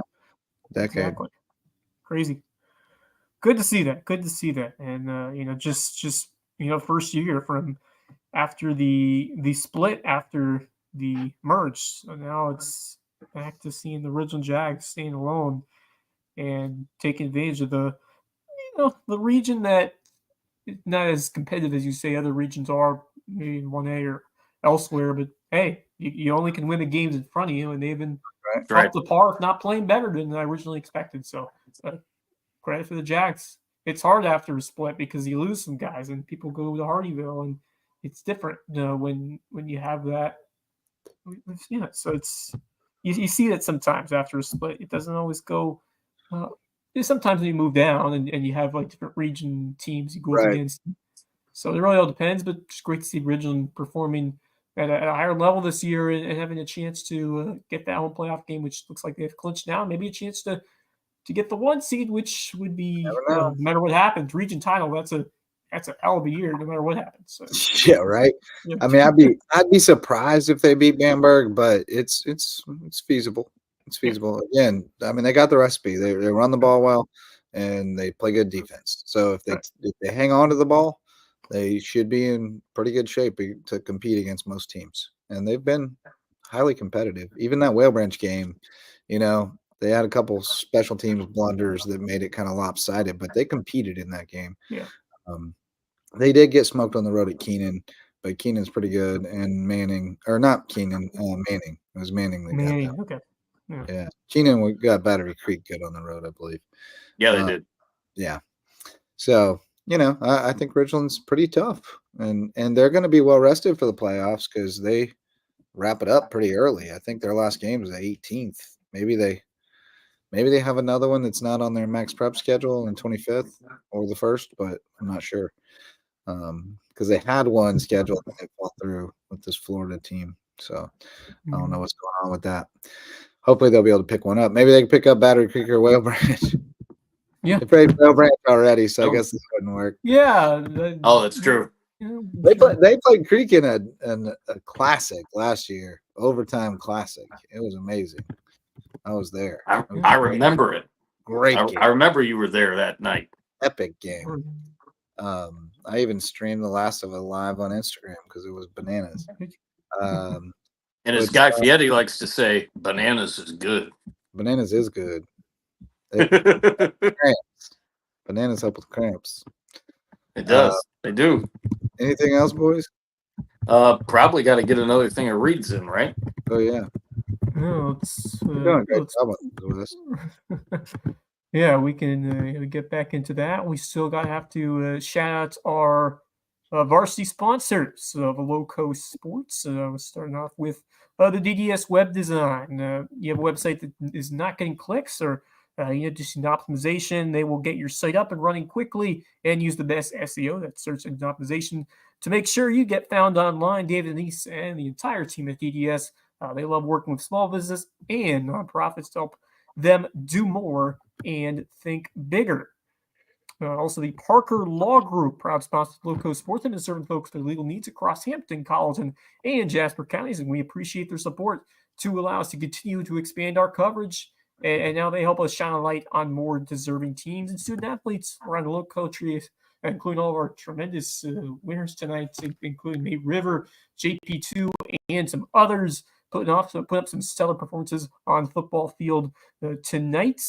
Decade. Exactly. Crazy. Good to see that. And, just first year from after the split, after the merge. So now it's back to seeing the original Jags staying alone and taking advantage of the region that is not as competitive as you say other regions are, maybe in 1A or elsewhere. But hey, you only can win the games in front of you, and they've been up to par, if not playing better than I originally expected. So credit for the Jags. It's hard after a split because you lose some guys and people go to Hardyville, and it's different when you have that. Yeah, so it's you see that sometimes after a split. It doesn't always go. Sometimes when you move down and you have like different region teams you go up against. So it really all depends, but it's great to see Ridgeland performing at a higher level this year and having a chance to get that home playoff game, which looks like they've clinched now. Maybe a chance to get the 1 seed, which would be no matter what happens, region title. That's a hell of a year, no matter what happens. So, yeah, right. Yeah. I mean, I'd be surprised if they beat Bamberg, but it's feasible. It's feasible. Again, I mean, they got the recipe. They run the ball well, and they play good defense. So if they hang on to the ball, they should be in pretty good shape to compete against most teams. And they've been highly competitive. Even that Whale Branch game, they had a couple special teams blunders that made it kind of lopsided, but they competed in that game. Yeah. They did get smoked on the road at Keenan, but Keenan's pretty good. And Manning, or not Keenan, Manning. It was Manning that got that. Okay. Yeah. Keenan got Battery Creek good on the road, I believe. Yeah, they did. Yeah. So, I think Ridgeland's pretty tough. And they're going to be well rested for the playoffs because they wrap it up pretty early. I think their last game was the 18th. Maybe they have another one that's not on their max prep schedule in 25th or the 1st, but I'm not sure. Because they had one scheduled and they fell through with this Florida team. So I don't know what's going on with that. Hopefully they'll be able to pick one up. Maybe they can pick up Battery Creek or Whale Branch. Yeah. They played Whale Branch already, so I guess this wouldn't work. Yeah. That's true. They played Creek in a classic last year, overtime classic. It was amazing. I was there. I remember it. Great game. I remember you were there that night. Epic game. I even streamed the last of it live on Instagram because it was bananas. And as Guy Fieri likes to say, bananas is good. Bananas is good. Bananas help with cramps. It does. They do. Anything else, boys? Probably got to get another thing of Reeds in, right? Oh, yeah. No, yeah, we can get back into that. We still have to shout out our varsity sponsors of LowcoSports. We're starting off with the DDS web design. You have a website that is not getting clicks or just an optimization. They will get your site up and running quickly and use the best SEO, that's search engine optimization, to make sure you get found online. David and Denise and the entire team at DDS, they love working with small business and nonprofits to help them do more and think bigger. Also, the Parker Law Group, proud sponsor of LowcoSports, have been serving folks their legal needs across Hampton, Colleton, and Jasper counties, and we appreciate their support to allow us to continue to expand our coverage. And now they help us shine a light on more deserving teams and student athletes around the Lowcountry, including all of our tremendous winners tonight, including May River, JP2, and some others, putting up some stellar performances on the football field tonight.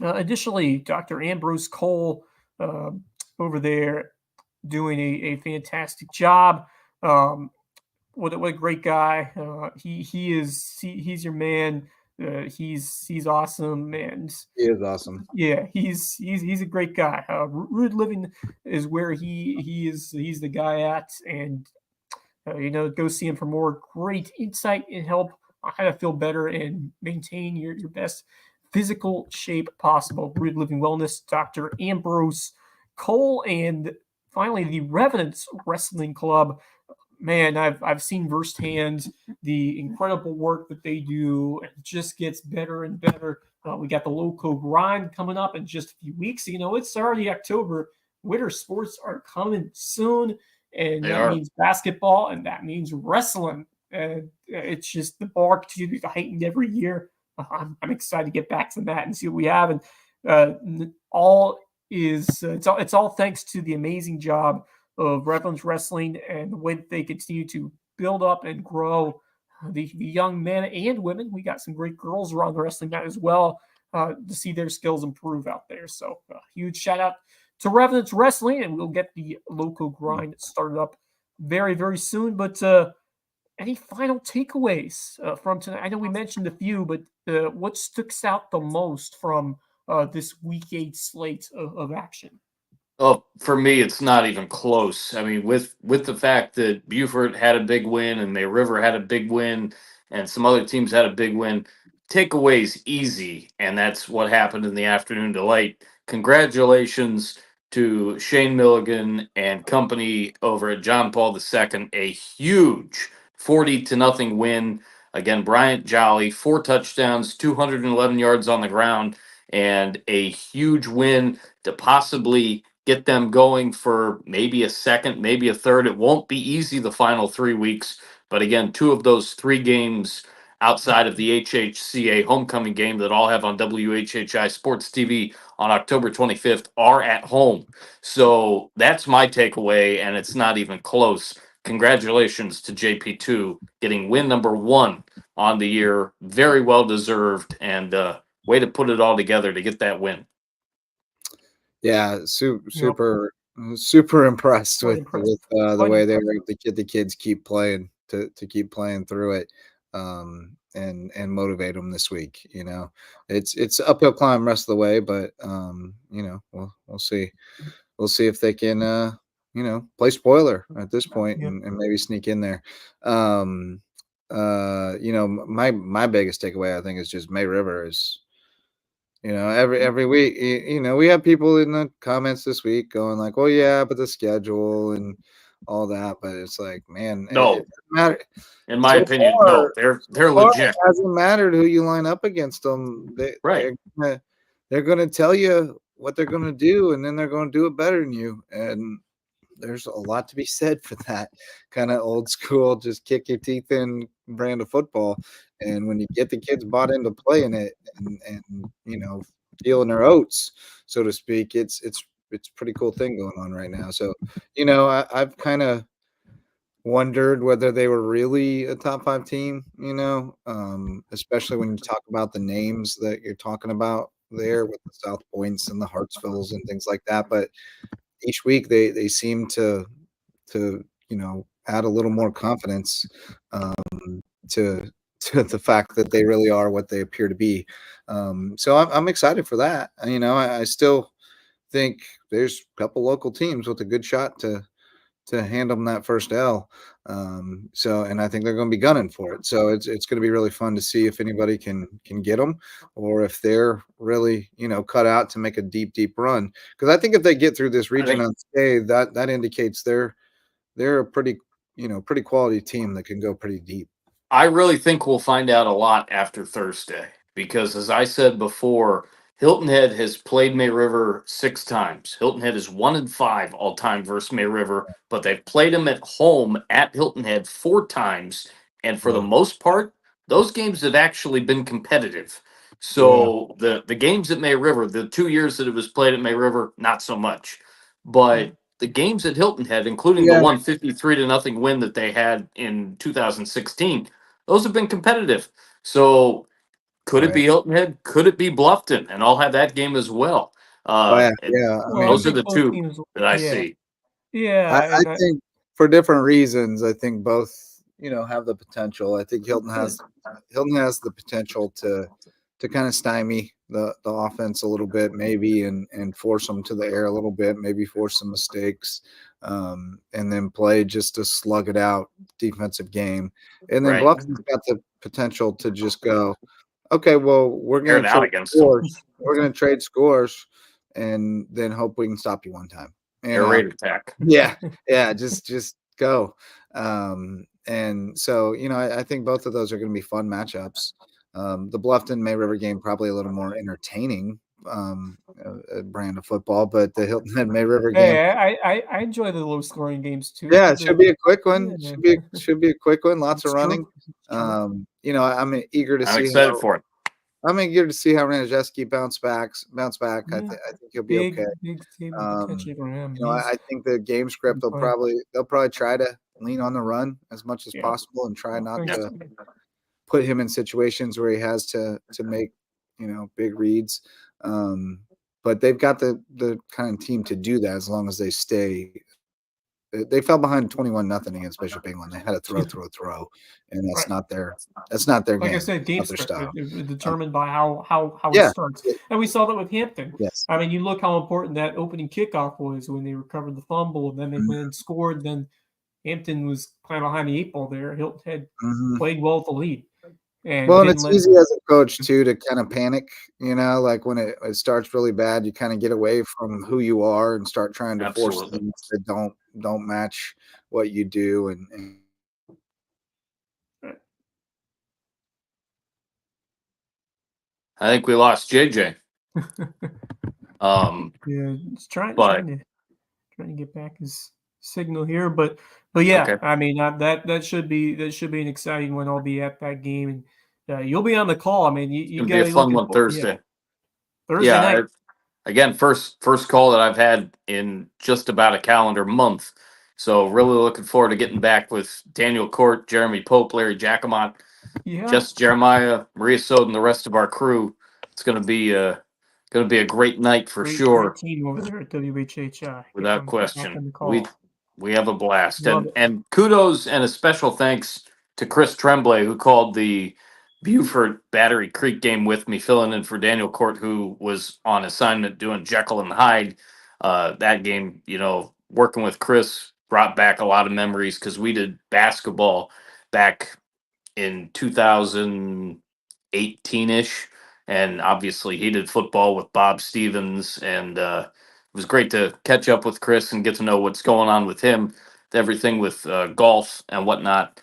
Additionally, Dr. Ambrose Cole over there doing a fantastic job what a great guy. He's your man. He's awesome, and he is awesome. Yeah, he's a great guy. Rude Living is where he's the guy at, and go see him for more great insight and help on how to feel better and maintain your best physical shape possible. Rude Living Wellness, Dr. Ambrose Cole, and finally the Revenants Wrestling Club. Man, I've seen firsthand the incredible work that they do. It just gets better and better. We got the Lowco grind coming up in just a few weeks. It's already October. Winter sports are coming soon, and that means basketball, and that means wrestling. It's just the bar continues to heighten every year. I'm excited to get back to that and see what we have. And it's all thanks to the amazing job of Revenants Wrestling and the way that they continue to build up and grow the young men and women. We got some great girls around the wrestling mat as well to see their skills improve out there. So huge shout out to Revenants Wrestling, and we'll get the Lowco grind started up very, very soon. But any final takeaways from tonight? I know we mentioned a few, but what sticks out the most from this Week 8 slate of action? Oh, for me, it's not even close. I mean, with the fact that Beaufort had a big win and May River had a big win and some other teams had a big win, takeaways easy, and that's what happened in the afternoon delight. Congratulations to Shane Milligan and company over at John Paul II. A huge 40-0 win. Again, Bryant Jolly, 4 touchdowns, 211 yards on the ground, and a huge win to possibly get them going for maybe a second, maybe a third. It won't be easy the final 3 weeks, but again, 2 of those 3 games outside of the HHCA homecoming game that I'll have on WHHI Sports TV on October 25th are at home. So that's my takeaway, and it's not even close. Congratulations to JP2 getting win number 1 on the year. Very well deserved, and way to put it all together to get that win. Yeah, super impressed with the way the kids keep playing to keep playing through it, and motivate them this week. It's uphill climb rest of the way, but we'll see if they can play spoiler at this point and maybe sneak in there. My biggest takeaway I think is just May River is. Every week, we have people in the comments this week going like, "Well, yeah, but the schedule and all that." But it's like, man, no, it doesn't matter. In my opinion, no, they're legit. It hasn't mattered who you line up against them. They're going to tell you what they're going to do, and then they're going to do it better than you. And there's a lot to be said for that kind of old school, just kick your teeth in brand of football. And when you get the kids bought into playing it and feeling their oats, so to speak, it's a pretty cool thing going on right now. So, I've kind of wondered whether they were really a top 5 team, especially when you talk about the names that you're talking about there with the South Points and the Hartsvilles and things like that. But each week they seem to add a little more confidence to the fact that they really are what they appear to be. So I'm excited for that. I still think there's a couple local teams with a good shot to hand them that first L. And I think they're going to be gunning for it. So it's going to be really fun to see if anybody can get them, or if they're really, cut out to make a deep run. Because I think if they get through this region unscathed, that indicates they're a pretty quality team that can go pretty deep. I really think we'll find out a lot after Thursday, because as I said before, Hilton Head has played May River 6 times. Hilton Head is 1-5 all time versus May River, but they've played them at home at Hilton Head 4 times. And for the most part, those games have actually been competitive. So the games at May River, the 2 years that it was played at May River, not so much. But the games at Hilton Head, including the 153-0 win that they had in 2016, those have been competitive. So could it be Hilton Head? Could it be Bluffton? And I'll have that game as well. Those are the 2 that I see. Yeah. I think for different reasons, I think both have the potential. I think Hilton has the potential to kind of stymie the offense a little bit, maybe, and force them to the air a little bit, maybe force some mistakes, and then play just to slug it out defensive game. And then Bluffton's got the potential to just go, okay, well, we're going to trade scores. We're going to trade scores, and then hope we can stop you one time. Air raid attack. Yeah, just go. And so, I think both of those are going to be fun matchups. The Bluffton May River game probably a little more entertaining brand of football, but the Hilton Head May River game. I enjoy the low scoring games too. Yeah, it should be a quick one. Should be a quick one. Lots of running. I'm eager to see. I'm excited for it. I'm eager to see how Ranajewski bounce back. Yeah. I think he'll be okay. Big for him. I think the game script they'll probably try to lean on the run as much as possible and try not to put him in situations where he has to make big reads. But they've got the kind of team to do that as long as they stay. They fell behind 21-0 against Bishop England. They had to throw, and that's not their game. Like I said, game script determined by how it starts. And we saw that with Hampton. Yes. I mean, you look how important that opening kickoff was when they recovered the fumble, and then they went and scored. Then Hampton was kind of behind the 8 ball there. Hilton had played well with the lead. And it's easy as a coach too to kind of panic, like when it starts really bad, you kind of get away from who you are and start trying to force things that don't match what you do. And I think we lost JJ. It's trying to get back his signal here, but yeah, okay. I mean that should be an exciting one. I'll be at that game, and you'll be on the call. I mean, you got be a fun one Thursday. Thursday night. Again, first call that I've had in just about a calendar month. So really looking forward to getting back with Daniel Court, Jeremy Pope, Larry Jacomont, Jess Jeremiah, Maria Soden, the rest of our crew. It's going to be a great night for sure. Great team over there at WHHI. Without question. We have a blast. And kudos and a special thanks to Chris Tremblay, who called the Buford Battery Creek game with me, filling in for Daniel Court, who was on assignment doing Jekyll and Hyde. That game, working with Chris brought back a lot of memories because we did basketball back in 2018-ish. And obviously he did football with Bob Stevens, and it was great to catch up with Chris and get to know what's going on with him, everything with golf and whatnot.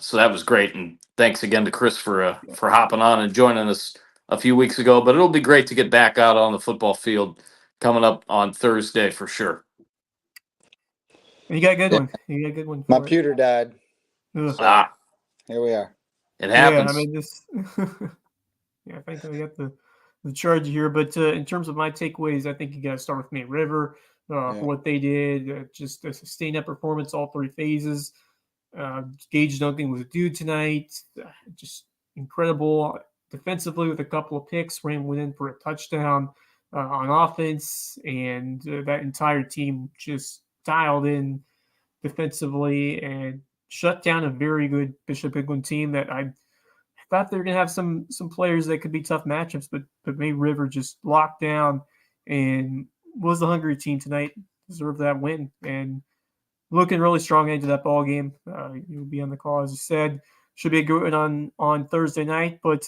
So that was great. And thanks again to Chris for hopping on and joining us a few weeks ago. But it'll be great to get back out on the football field coming up on Thursday for sure. You got a good one. You got a good one. My pewter died. Here we are. It happens. Yeah, I mean this. I think I got the charge here, but in terms of my takeaways, I think you got to start with May River for what they did. Just a sustained up performance, all 3 phases. Gage Duncan was a dude tonight. Just incredible defensively with a couple of picks. Went in for a touchdown on offense, and that entire team just dialed in defensively and shut down a very good Bishop England team that I thought they were going to have some players that could be tough matchups, but May River just locked down and was the hungry team tonight. Deserved that win and looking really strong into that ball game. You'll be on the call, as you said. Should be a good one on Thursday night, but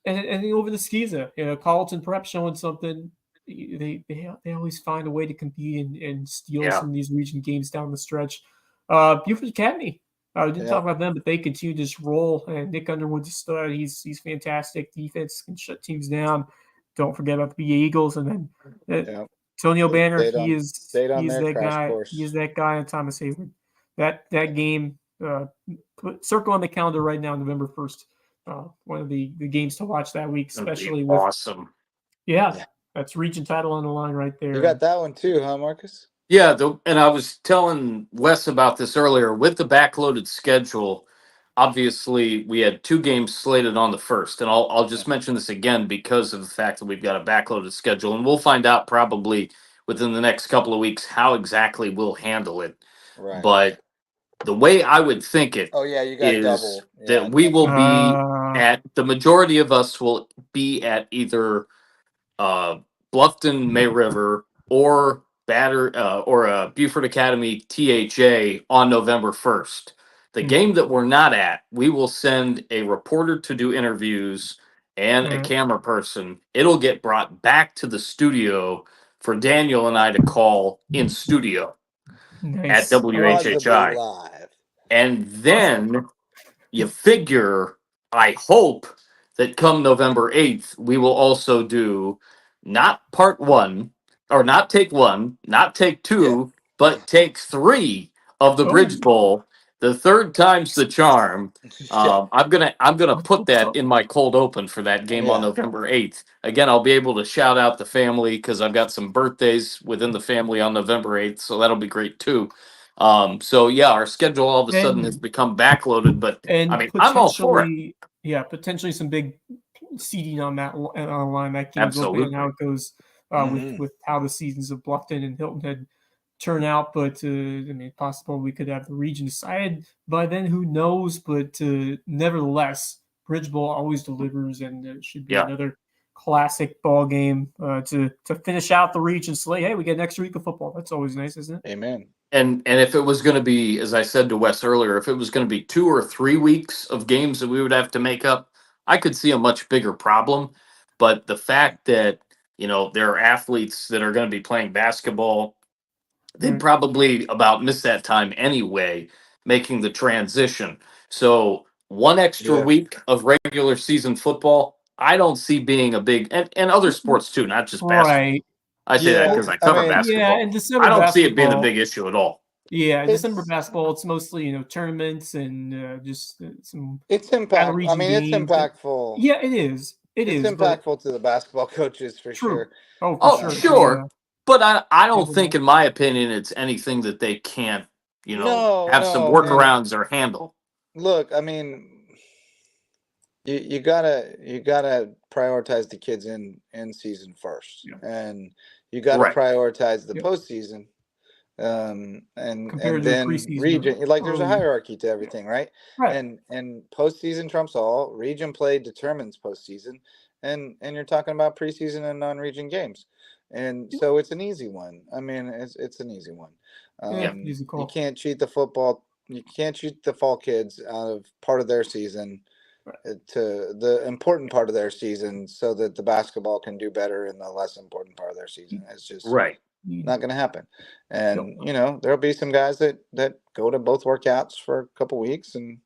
and over the Skiza, Carleton perhaps showing something. They always find a way to compete and steal some of these region games down the stretch. Buford Academy. We didn't talk about them, but they continue to just roll. And Nick Underwood's a stud. He's fantastic. Defense can shut teams down. Don't forget about the BA Eagles. And then Antonio Banner, he is that guy. He is that guy on Thomas Hayward. That game, circle on the calendar right now, November 1st. One of the games to watch that week, especially with awesome. Yeah, that's region title on the line right there. You got that one too, huh, Marcus? Yeah, and I was telling Wes about this earlier. With the backloaded schedule, obviously we had 2 games slated on the 1st, and I'll just mention this again because of the fact that we've got a backloaded schedule, and we'll find out probably within the next couple of weeks how exactly we'll handle it. Right. But the way I would think it you got is double. that we will be at, the majority of us will be at either Bluffton May River or Buford Academy THA on November 1st. The game that we're not at, we will send a reporter to do interviews and a camera person. It'll get brought back to the studio for Daniel and I to call in studio at WHHI. Live. And then you figure, I hope that come November 8th, we will also do not part one, or not take one, not take two, but take 3 of the Bridge Bowl. The third time's the charm. I'm gonna put that in my cold open for that game on November 8th. Again, I'll be able to shout out the family because I've got some birthdays within the family on November 8th, so that'll be great too. So yeah, our schedule all of a sudden has become backloaded, but I mean, I'm all for it. Yeah, potentially some big seeding on that line. That game's Absolutely. open and how it goes with how the seasons of Bluffton and Hilton Head turn out. But I mean, possible we could have the region decided by then. Who knows? But nevertheless, Bridge Bowl always delivers, and it should be another classic ball game to finish out the region slate. Hey, we get an extra week of football. That's always nice, isn't it? Amen. And if it was going to be, as I said to Wes earlier, if it was going to be 2 or 3 weeks of games that we would have to make up, I could see a much bigger problem. But the fact that, there are athletes that are going to be playing basketball, they'd probably about miss that time anyway, making the transition. So 1 extra week of regular season football, I don't see being a big, and other sports too, not just basketball. Right. I say that because I cover basketball. Yeah, and December I don't see it being a big issue at all. Yeah, December basketball, it's mostly tournaments and just some. It's impactful. I mean, it's impactful. Yeah, it is. It's impactful to the basketball coaches for sure. Oh, sure. Yeah. But I don't think, in my opinion, it's anything that they can't, have some workarounds or handle. Look, I mean, you gotta prioritize the kids in season first, and you got to prioritize the postseason, and then region. Like there's a hierarchy to everything, right? And postseason trumps all. Region play determines postseason, and you're talking about preseason and non-region games, and so it's an easy one. I mean, it's an easy one. You can't cheat the football. You can't cheat the fall kids out of part of their season. To the important part of their season so that the basketball can do better in the less important part of their season. It's just not going to happen. And, there'll be some guys that go to both workouts for a couple weeks and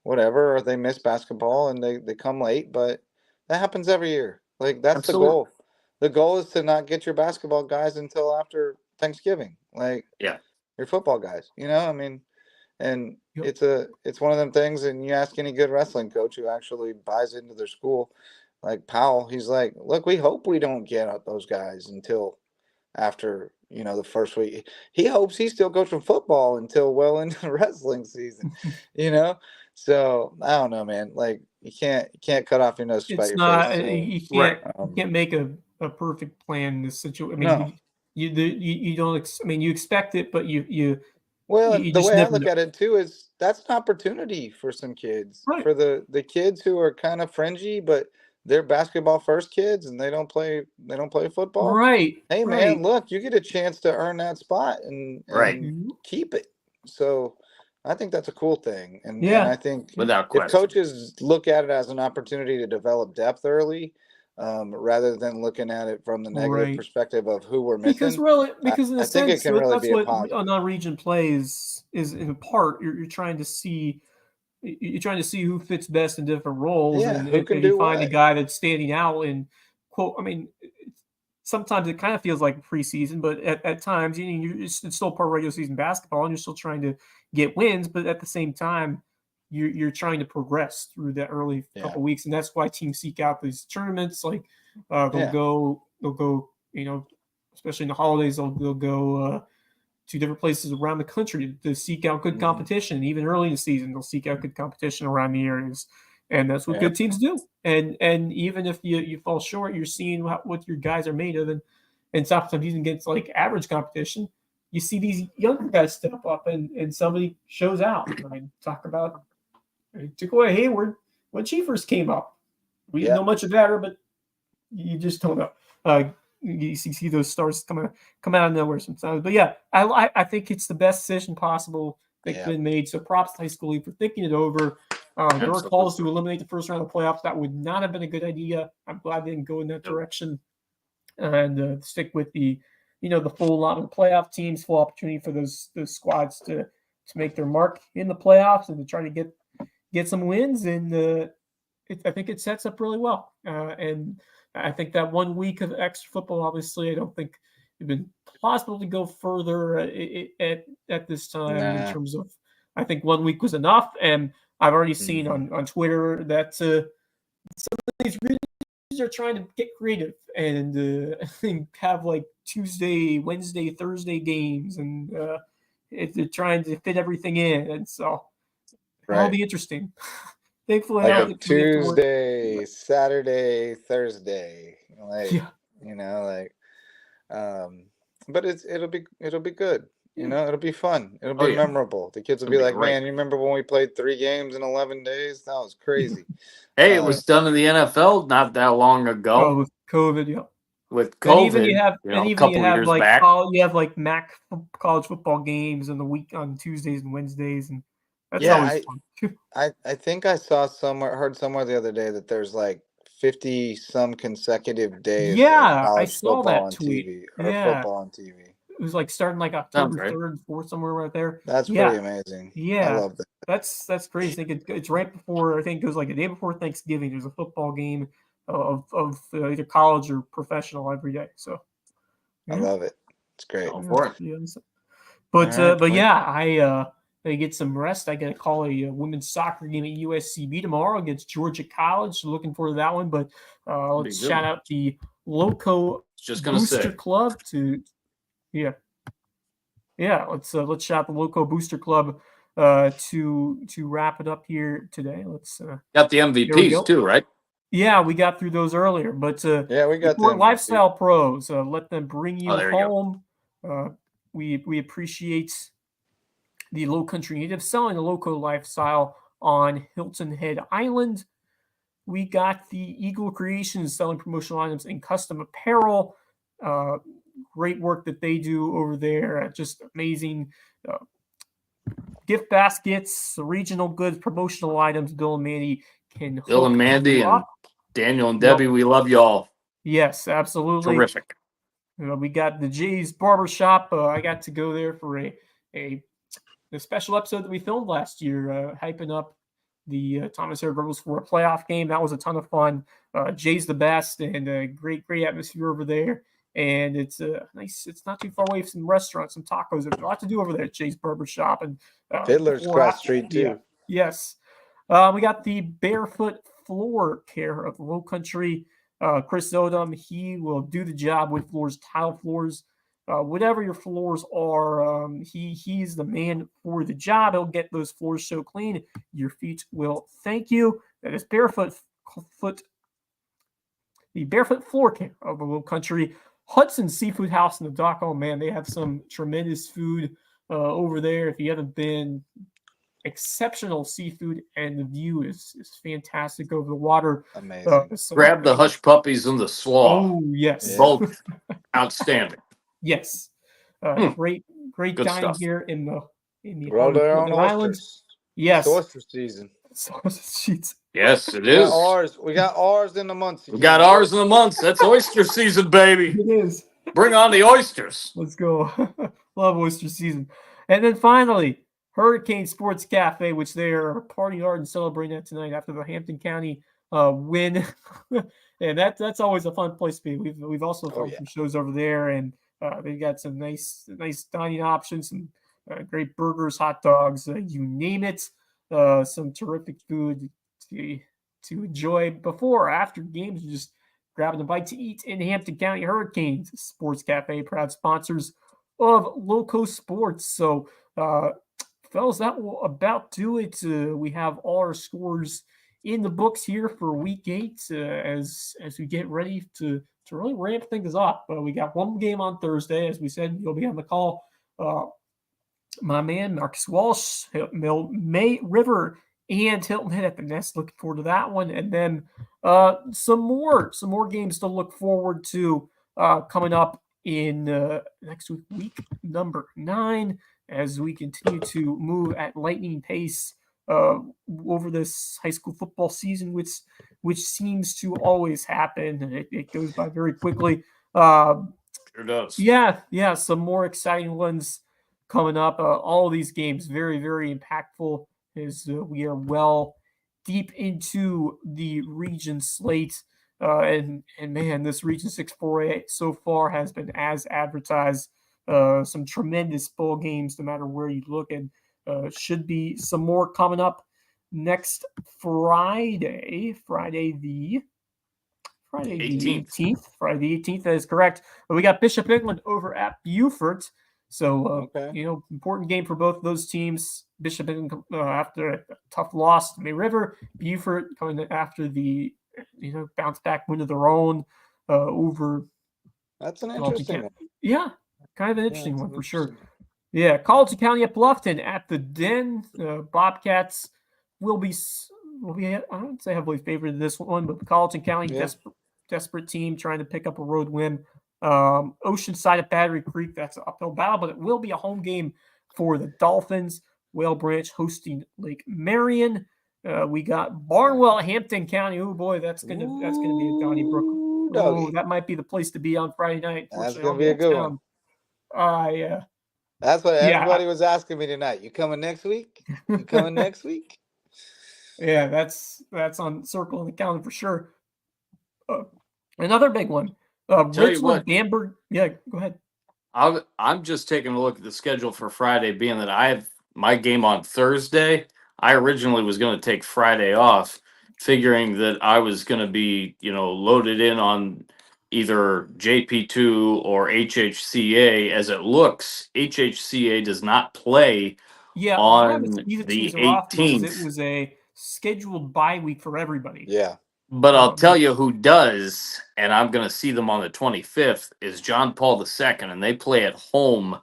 whatever, or they miss basketball and they come late, but that happens every year. Like that's the goal. The goal is to not get your basketball guys until after Thanksgiving. Like your football guys, I mean, and it's one of them things, and you ask any good wrestling coach who actually buys into their school, like Powell, he's like, look, we hope we don't get those guys until after, the first week. He hopes he's still coaching football until well into the wrestling season, So I don't know, man. Like you can't cut off your nose to spite your face. You can't make a perfect plan in this situation. I mean, you don't. I mean, you expect it, but you. Well, the way I look at it too is that's an opportunity for some kids, for the kids who are kind of fringy, but they're basketball first kids and they don't play football. Right. Hey man, look, you get a chance to earn that spot and keep it. So I think that's a cool thing. And I think if coaches look at it as an opportunity to develop depth early, rather than looking at it from the negative perspective of who we're missing. Because in a sense, it can really that's be what a non-region play is in part. You're trying to see who fits best in different roles, and who can do find a guy that's standing out. And quote, I mean, sometimes it kind of feels like preseason, but at times, it's still part of regular season basketball, and you're still trying to get wins. But at the same time, you're trying to progress through that early couple weeks, and that's why teams seek out these tournaments. Like they'll go, especially in the holidays, they'll go to different places around the country to seek out good competition. Even early in the season, they'll seek out good competition around the areas, and that's what good teams do. And even if you fall short, you're seeing what your guys are made of, and sometimes even against like average competition, you see these younger guys step up and somebody shows out. I mean, talk about Takoya Hayward when she first came up. We didn't know much about her, but you just don't know. You see those stars come out of nowhere sometimes. But yeah, I think it's the best decision possible that's been made. So props to High School League for thinking it over. There were calls to eliminate the first round of the playoffs. That would not have been a good idea. I'm glad they didn't go in that direction and stick with the full lot of the playoff teams, full opportunity for those squads to make their mark in the playoffs and to try to get some wins. And I think it sets up really well. And I think that 1 week of extra football, obviously, I don't think it'd been possible to go further at this time in terms of. I think 1 week was enough, and I've already seen on Twitter that some of these regions are trying to get creative and have like Tuesday, Wednesday, Thursday games, and they're trying to fit everything in, and so it'll be interesting. Thankfully, like a Tuesday, Saturday, Thursday, but it'll be good. It'll be fun. It'll be memorable. The kids will be like, man, you remember when we played 3 games in 11 days? That was crazy. Hey, it was done in the NFL not that long ago. Oh, with COVID, yeah. With COVID, even you have a couple years like back. You have like MAC college football games in the week on Tuesdays and Wednesdays, and that's always fun. I think I heard somewhere the other day that there's like 50 some consecutive days. Yeah, I saw that tweet. TV or football on TV. It was like starting like October 3rd, 4th, somewhere right there. That's pretty amazing. Yeah, I love that. That's crazy. I think it's right before. I think it was like the day before Thanksgiving. There's a football game of either college or professional every day. So I love it. It's great. But I get some rest. I got to call a women's soccer game at USCB tomorrow against Georgia College. So looking forward to that one. But let's shout out the Lowco Booster Club to. Let's shout the Lowco Booster Club to wrap it up here today. Let's got the MVPs too, right? Yeah, we got through those earlier, but we got the Lifestyle Pros. Let them bring you home. We appreciate the Lowcountry native selling the Lowco lifestyle on Hilton Head Island. We got the Eagle Creations selling promotional items and custom apparel. Great work that they do over there. Just amazing gift baskets, regional goods, promotional items. Bill and Mandy and Daniel and Debbie, we love y'all. Yes, absolutely. Terrific. We got the Jay's Barbershop. I got to go there for a special episode that we filmed last year, hyping up the Thomas Air Rebels for a playoff game. That was a ton of fun. Jay's the best, and a great atmosphere over there. And it's nice. It's not too far away from some restaurants, some tacos. There's a lot to do over there at Jay's Barbershop. And Fiddler's cross street too. Yeah. Yes. We got the Barefoot Floor Care of Lowcountry. Chris Odom, he will do the job with floors, tile floors, whatever your floors are. He's the man for the job. He'll get those floors so clean, your feet will thank you. That is the Barefoot Floor Care of the Lowcountry. Hudson Seafood House in the dock. Oh man, they have some tremendous food over there. If you haven't been, exceptional seafood, and the view is fantastic over the water. Amazing. Grab the hush puppies and the slaw. Oh yes, both outstanding. Yes, great Good dining stuff. here in the islands. Yes, oyster season. Yes, it is. We got ours in the months. We got ours in the months. That's oyster season, baby. It is. Bring on the oysters. Let's go. Love oyster season. And then finally, Hurricane Sports Cafe, which they are partying hard and celebrating that tonight after the Hampton County win. And that's always a fun place to be. We've also filmed some shows over there, and they've got some nice dining options, some great burgers, hot dogs, you name it. Some terrific food to enjoy before or after games. Just grabbing a bite to eat in Hampton County. Hurricanes Sports Cafe, proud sponsors of LowcoSports. So, fellas, that will about do it. We have all our scores in the books here for Week 8 as we get ready to really ramp things up. We got one game on Thursday. As we said, you'll be on the call my man Marcus Walsh, May River, and Hilton Head at the Nest. Looking forward to that one, and then some more games to look forward to coming up in next week number 9, as we continue to move at lightning pace over this high school football season, which seems to always happen. It goes by very quickly. Sure does. Yeah. Some more exciting ones coming up. All of these games very, very impactful as we are well deep into the region slate. And man, this Region 6 4A so far has been as advertised. Some tremendous bowl games, no matter where you look, and should be some more coming up next Friday the 18th. Friday the 18th, that is correct. But we got Bishop England over at Beaufort. So, important game for both of those teams. Bishop England after a tough loss to May River. Beaufort coming after the, bounce back win of their own over. That's an interesting one. Yeah, kind of an interesting one for sure. Yeah, Colleton County at Bluffton at the Den. Bobcats will be, I don't say heavily favored in this one, but Colleton County, desperate team trying to pick up a road win. Oceanside at Battery Creek, that's an uphill battle, but it will be a home game for the Dolphins. Whale Branch hosting Lake Marion. We got Barnwell at Hampton County. Oh boy, that's gonna be a Donnybrook. Oh, that might be the place to be on Friday night. That's gonna be a good one. Yeah. That's what everybody was asking me tonight. You coming next week? You coming next week? Yeah, that's on circle in the calendar for sure. Another big one. Richland, Bamberg. Yeah, go ahead. I'm just taking a look at the schedule for Friday, being that I have my game on Thursday. I originally was going to take Friday off, figuring that I was going to be, loaded in on either JP2 or HHCA. As it looks, HHCA does not play on the 18th. It was a scheduled bye week for everybody. Yeah. But I'll tell you who does, and I'm going to see them on the 25th, is John Paul II, and they play at home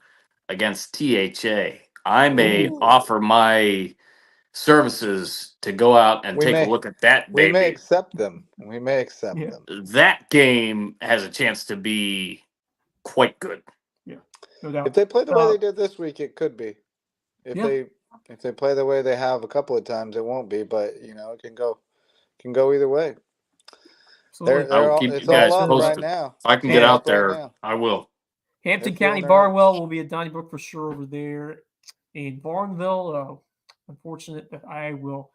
against THA. I may offer my services to go out and take a look at that baby. We may accept them. them. That game has a chance to be quite good. Yeah, no doubt. If they play the way they did this week, it could be. If they play the way they have a couple of times, it won't be. But it can go either way. I'll keep you guys posted. Right now. If I can get out there, I will. Hampton County Barnwell will be at Donnybrook for sure over there. In Barnville, unfortunate that I will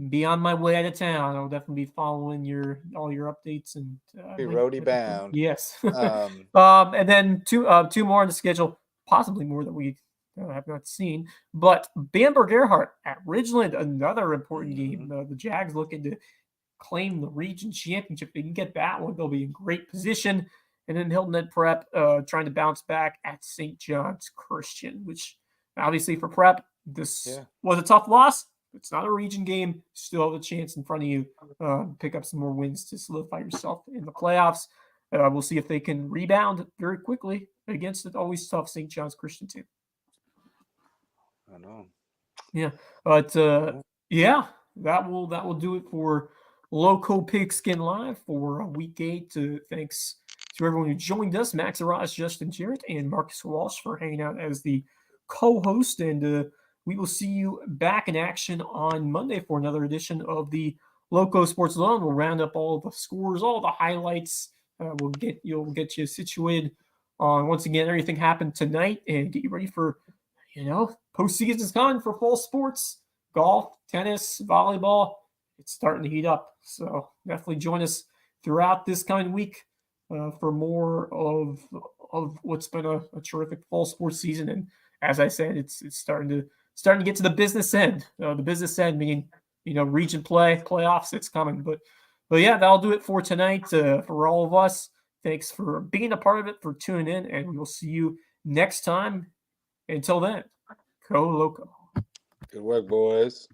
be on my way out of town. I'll definitely be following all your updates and be roadie bound. Yes. And then two more on the schedule, possibly more that we have not seen. But Bamberg Earhart at Ridgeland, another important game. The Jags looking to claim the region championship. If they can get that one, they'll be in great position. And then Hilton Head Prep trying to bounce back at St. John's Christian, which obviously for Prep, this was a tough loss. It's not a region game. Still have a chance in front of you pick up some more wins to solidify yourself in the playoffs. We'll see if they can rebound very quickly against an always tough St. John's Christian team. I know. Yeah, but that will do it for Lowco Pigskin Live for week 8. Thanks to everyone who joined us, Max Arras, Justin Jarrett, and Marcus Walsh for hanging out as the co-host. And we will see you back in action on Monday for another edition of the LowcoSports Zone. We'll round up all the scores, all the highlights. You'll get you situated on, once again, everything happened tonight, and get you ready for, postseason's coming for fall sports, golf, tennis, volleyball. It's starting to heat up. So definitely join us throughout this coming week for more of what's been a terrific fall sports season. And as I said, it's starting to get to the business end. The business end meaning, region playoffs, it's coming. But yeah, that'll do it for tonight for all of us. Thanks for being a part of it, for tuning in, and we will see you next time. Until then, go Loco. Good work, boys.